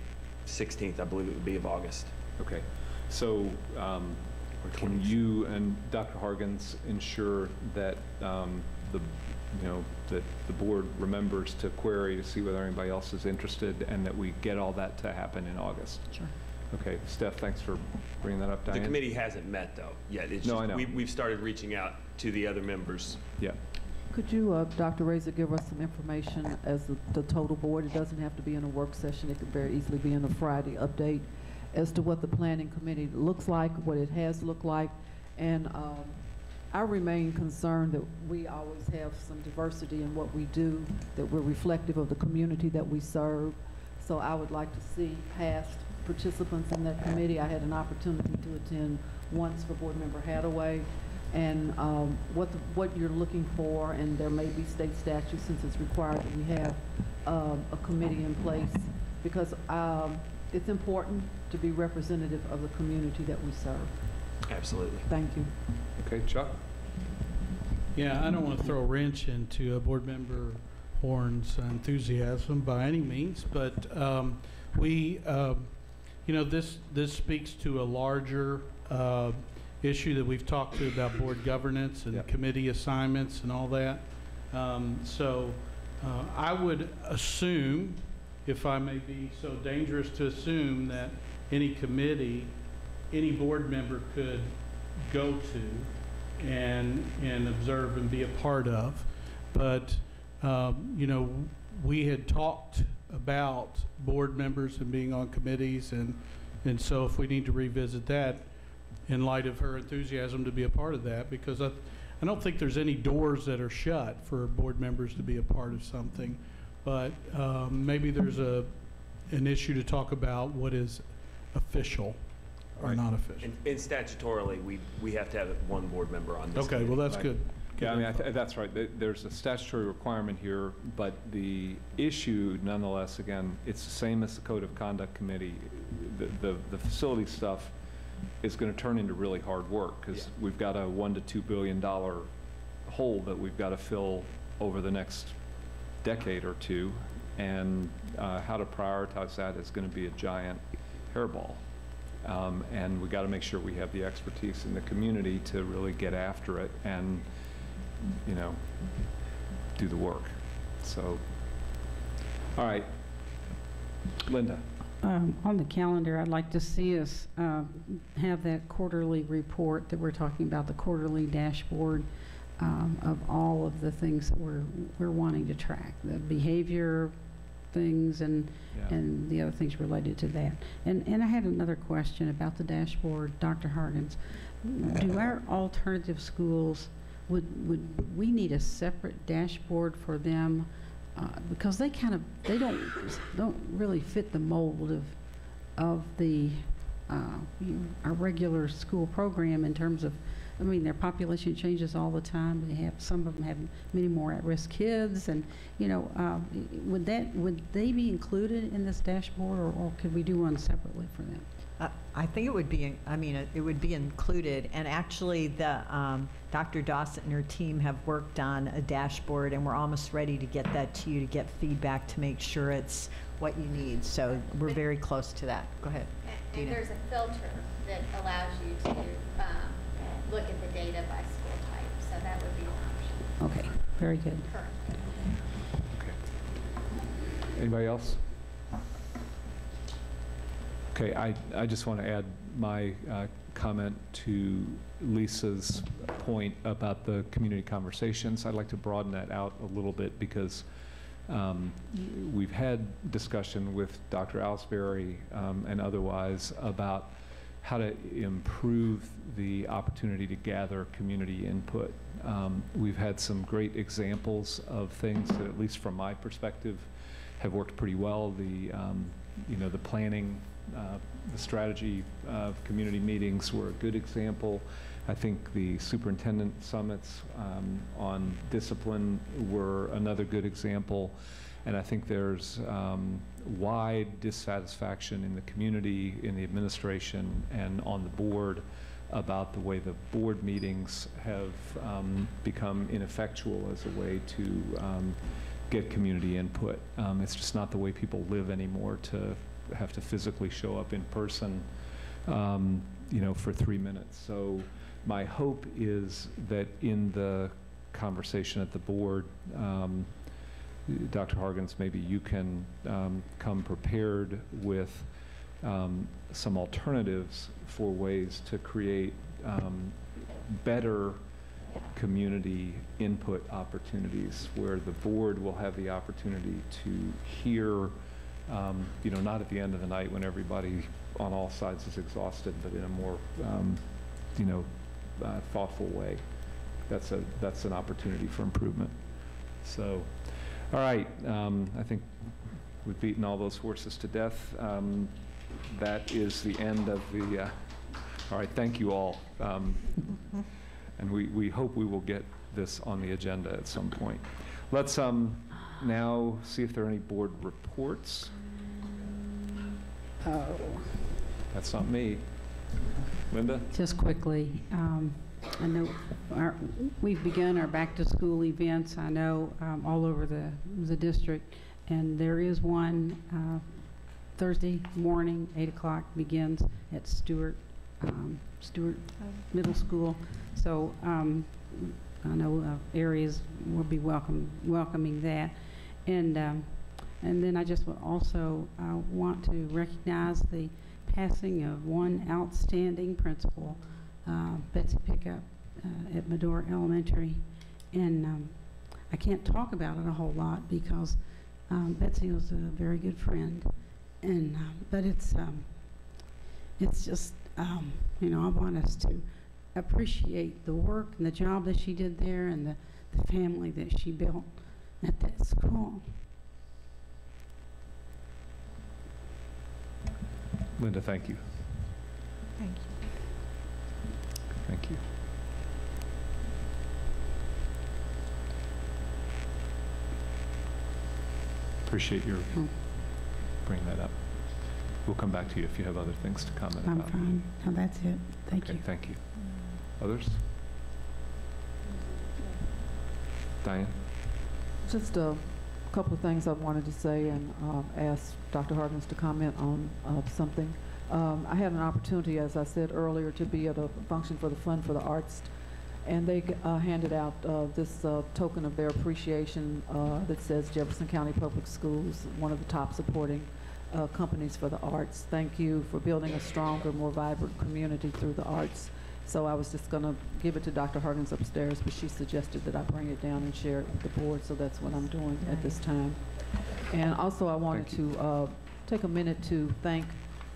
16th, I believe it would be, of August. Okay. So can you and Dr. Hargens ensure that that the board remembers to query to see whether anybody else is interested, and that we get all that to happen in August? Sure. Okay, Steph, thanks for bringing that up. Diane? The committee hasn't met, though, yet. It's no, just, I know. We've started reaching out to the other members. Yeah. Could you, Dr. Razor, give us some information as the total board? It doesn't have to be in a work session. It could very easily be in a Friday update as to what the planning committee looks like, what it has looked like. And I remain concerned that we always have some diversity in what we do, that we're reflective of the community that we serve. So I would like to see past participants in that committee. I had an opportunity to attend once for Board Member Hathaway, and what you're looking for, and there may be state statute since it's required that we have a committee in place, because it's important to be representative of the community that we serve. Absolutely. Thank you. Okay, Chuck? Yeah, I don't want to throw a wrench into Board Member Horn's enthusiasm by any means, but this speaks to a larger issue that we've talked to about board governance and committee assignments and all that. So I would assume, if I may be so dangerous to assume, that any committee, any board member could go to and observe and be a part of. But, we had talked about board members and being on committees, and so if we need to revisit that in light of her enthusiasm to be a part of that, because I don't think there's any doors that are shut for board members to be a part of something, but maybe there's an issue to talk about what is official or not official. And statutorily, we have to have one board member on this. Okay, well, that's good. Yeah, I mean, that's right. There's a statutory requirement here, but the issue, nonetheless, again, it's the same as the Code of Conduct Committee. The facility stuff is going to turn into really hard work, because we've got a $1 to $2 billion hole that we've got to fill over the next decade or two, And how to prioritize that is going to be a giant hairball. And we got to make sure we have the expertise in the community to really get after it and, you know, do the work. So, all right, Linda. On the calendar, I'd like to see us have that quarterly report that we're talking about, the quarterly dashboard of all of the things that we're wanting to track, the behavior things and the other things related to that. And I had another question about the dashboard, Dr. Hargens. Do our alternative schools, would we need a separate dashboard for them? Because they don't really fit the mold of the our regular school program in terms of, I mean, their population changes all the time. Some of them have many more at-risk kids, and you know, would they be included in this dashboard, or could we do one separately for them? I think it would be, I mean, it would be included. And actually, Dr. Dawson and her team have worked on a dashboard, and we're almost ready to get that to you to get feedback to make sure it's what you need. So we're very close to that. Go ahead, And there's a filter that allows you to look at the data by school type. So that would be an option. Okay, very good. Okay. Anybody else? Okay, I just want to add my comment to Lisa's point about the community conversations. I'd like to broaden that out a little bit because we've had discussion with Dr. Alsbury and otherwise about how to improve the opportunity to gather community input. We've had some great examples of things that, at least from my perspective, have worked pretty well. The planning, the strategy community meetings were a good example. I think the superintendent summits on discipline were another good example. And I think there's wide dissatisfaction in the community, in the administration, and on the board about the way the board meetings have become ineffectual as a way to get community input. It's just not the way people live anymore to have to physically show up in person, for 3 minutes. So my hope is that in the conversation at the board, Dr. Hargens, maybe you can come prepared with some alternatives for ways to create better community input opportunities where the board will have the opportunity to hear, not at the end of the night when everybody on all sides is exhausted, but in a more, thoughtful way. That's an opportunity for improvement. So, all right, I think we've beaten all those horses to death. That is the end of the, all right, thank you all. And we hope we will get this on the agenda at some point. Let's now see if there are any board reports. Oh. That's not me. Linda? Just quickly, I know we've begun our back-to-school events, I know, all over the district, and there is one Thursday morning, 8 o'clock, begins at Stewart Middle School. So I know areas will be welcoming that. And then I just also want to recognize the passing of one outstanding principal, Betsy Pickup at Medora Elementary. And I can't talk about it a whole lot because Betsy was a very good friend. And but it's just, I want us to appreciate the work and the job that she did there and the family that she built at that school. Linda, thank you. Thank you. Thank you. Appreciate your bringing that up. We'll come back to you if you have other things to comment I'm about. fine. No, that's it. Thank you. Thank you. Others? Diane? Just a couple of things I wanted to say and ask Dr. Harkins to comment on something. I had an opportunity, as I said earlier, to be at a function for the Fund for the Arts, and they handed out this token of their appreciation that says Jefferson County Public Schools, one of the top supporting companies for the arts. Thank you for building a stronger, more vibrant community through the arts. So I was just going to give it to Dr. Harkins upstairs, but she suggested that I bring it down and share it with the board, so that's what I'm doing at this time. And also I wanted to take a minute to thank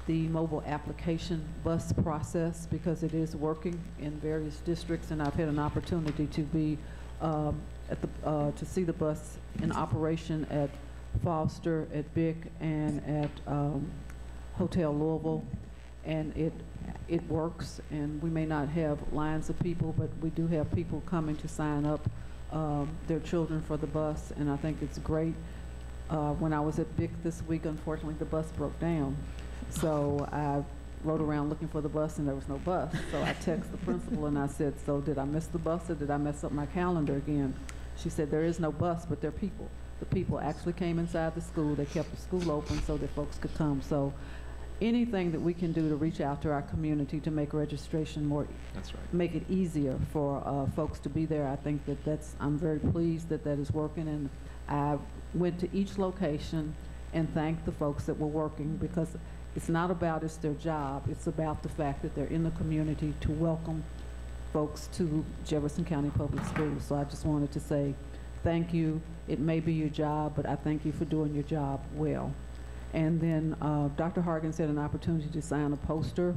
the mobile application bus process, because it is working in various districts, and I've had an opportunity to be to see the bus in operation at Foster, at Bick, and at Hotel Louisville, and it works, and we may not have lines of people, but we do have people coming to sign up their children for the bus, and I think it's great. When I was at Bick this week, unfortunately, the bus broke down, so I rode around looking for the bus, and there was no bus. So I texted the principal, and I said, so did I miss the bus, or did I mess up my calendar again? She said, there is no bus, but there are people. The people actually came inside the school. They kept the school open so that folks could come. So anything that we can do to reach out to our community to make registration more, that's right, make it easier for folks to be there, I think I'm very pleased that that is working. And I went to each location and thanked the folks that were working, because it's not about it's their job, it's about the fact that they're in the community to welcome folks to Jefferson County Public Schools. So I just wanted to say thank you. It may be your job, but I thank you for doing your job well. And then Dr. Harkins had an opportunity to sign a poster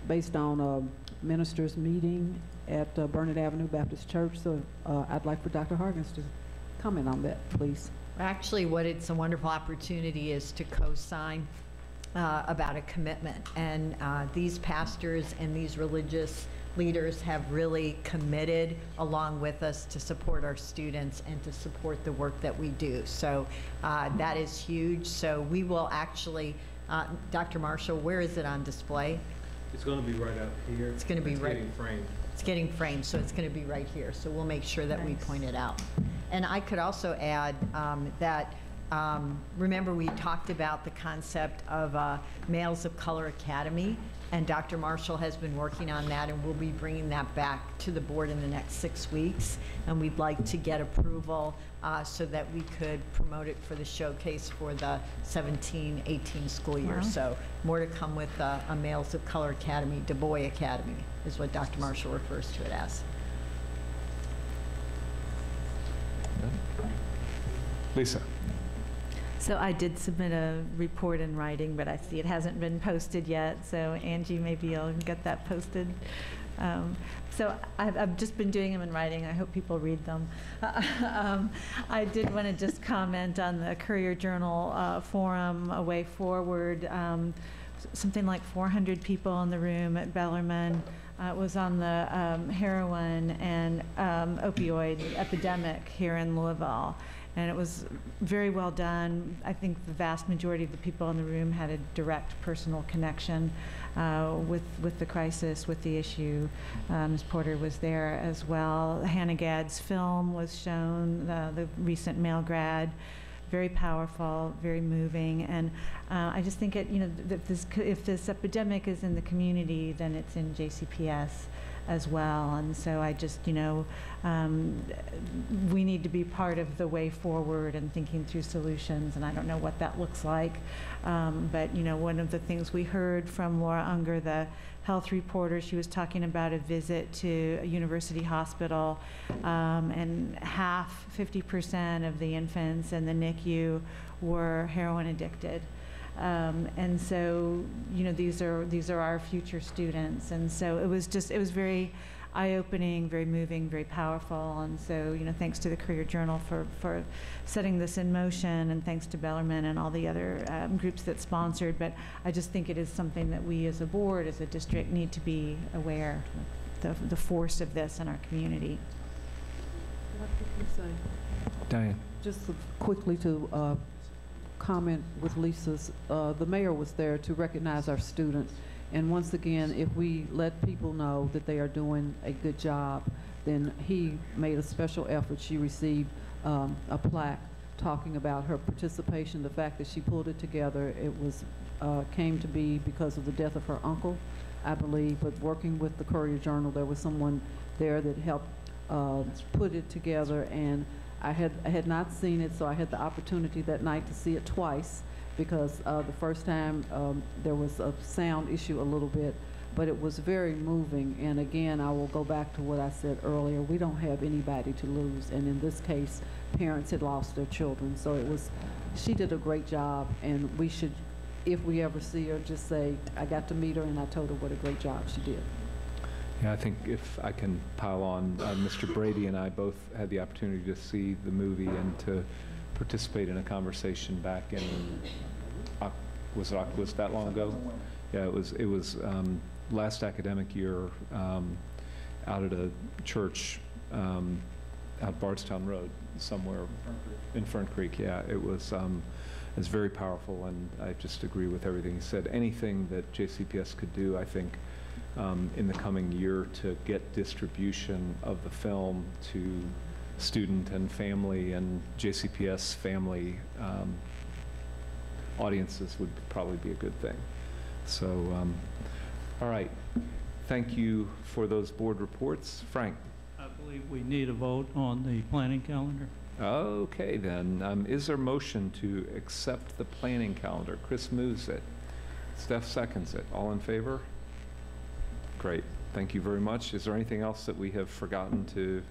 based on a minister's meeting at Burnett Avenue Baptist Church. So I'd like for Dr. Harkins to comment on that, please. Actually, what it's a wonderful opportunity is to co-sign about a commitment. And these pastors and these religious leaders have really committed along with us to support our students and to support the work that we do. So that is huge. So we will actually, Dr. Marshall, where is it on display? It's going to be right up here. It's going to be right. Getting framed. It's getting framed, so it's going to be right here. So we'll make sure that we point it out. And I could also add that remember we talked about the concept of Males of Color Academy, and Dr. Marshall has been working on that, and we'll be bringing that back to the board in the next 6 weeks. And we'd like to get approval so that we could promote it for the showcase for the 17-18 school year. Wow. So more to come with a Males of Color Academy, Du Bois Academy is what Dr. Marshall refers to it as. Lisa. So I did submit a report in writing, but I see it hasn't been posted yet. So Angie, maybe you'll get that posted. So I've just been doing them in writing. I hope people read them. I did want to just comment on the Courier Journal Forum, A Way Forward. Something like 400 people in the room at Bellarmine. It was on the heroin and opioid epidemic here in Louisville. And it was very well done. I think the vast majority of the people in the room had a direct personal connection with the crisis, with the issue. Ms. Porter was there as well. Hannah Gadd's film was shown, the recent male grad. Very powerful, very moving, and I just think if this epidemic is in the community, then it's in JCPS as well. And so I just, we need to be part of the way forward and thinking through solutions, and I don't know what that looks like. But, one of the things we heard from Laura Unger, the health reporter, she was talking about a visit to a university hospital, and 50% of the infants in the NICU were heroin addicted. And so, these are our future students. And so it was very eye-opening, very moving, very powerful. And so, thanks to the Courier Journal for setting this in motion, and thanks to Bellarmine and all the other groups that sponsored. But I just think it is something that we as a board, as a district, need to be aware of the force of this in our community. What did you say? Diane. Just quickly to comment with Lisa's, the mayor was there to recognize our students. And once again, if we let people know that they are doing a good job, then he made a special effort. She received a plaque talking about her participation, the fact that she pulled it together. It was came to be because of the death of her uncle, I believe, but working with the Courier-Journal, there was someone there that helped put it together, and I had not seen it, so I had the opportunity that night to see it twice, because the first time there was a sound issue a little bit, but it was very moving. And again, I will go back to what I said earlier. We don't have anybody to lose, and in this case, parents had lost their children. So it was, she did a great job, and we should, if we ever see her, just say, I got to meet her and I told her what a great job she did. Yeah, I think if I can pile on, Mr. Brady and I both had the opportunity to see the movie and to participate in a conversation back in, was that long ago? Yeah, it was last academic year out at a church out Bardstown Road somewhere in Fern Creek. Yeah, it was very powerful, and I just agree with everything he said. Anything that JCPS could do, I think, in the coming year to get distribution of the film to student and family and JCPS family audiences would probably be a good thing. So, all right. Thank you for those board reports. Frank? I believe we need a vote on the planning calendar. Okay, then. Is there a motion to accept the planning calendar? Chris moves it. Steph seconds it. All in favor? Great. Thank you very much. Is there anything else that we have forgotten to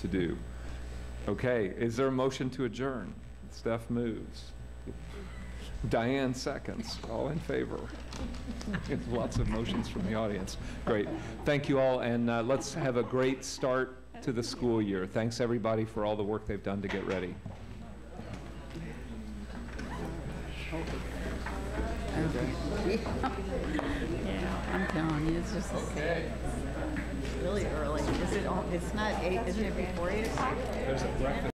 do? Okay. Is there a motion to adjourn? Steph moves. Diane seconds. All in favor? Lots of motions from the audience. Great. Thank you all, and let's have a great start to the school year. Thanks, everybody, for all the work they've done to get ready. Yeah, I'm telling you, it's just okay. Really early. Is it? Isn't it 8? Isn't it before 8 o'clock? There's a breakfast.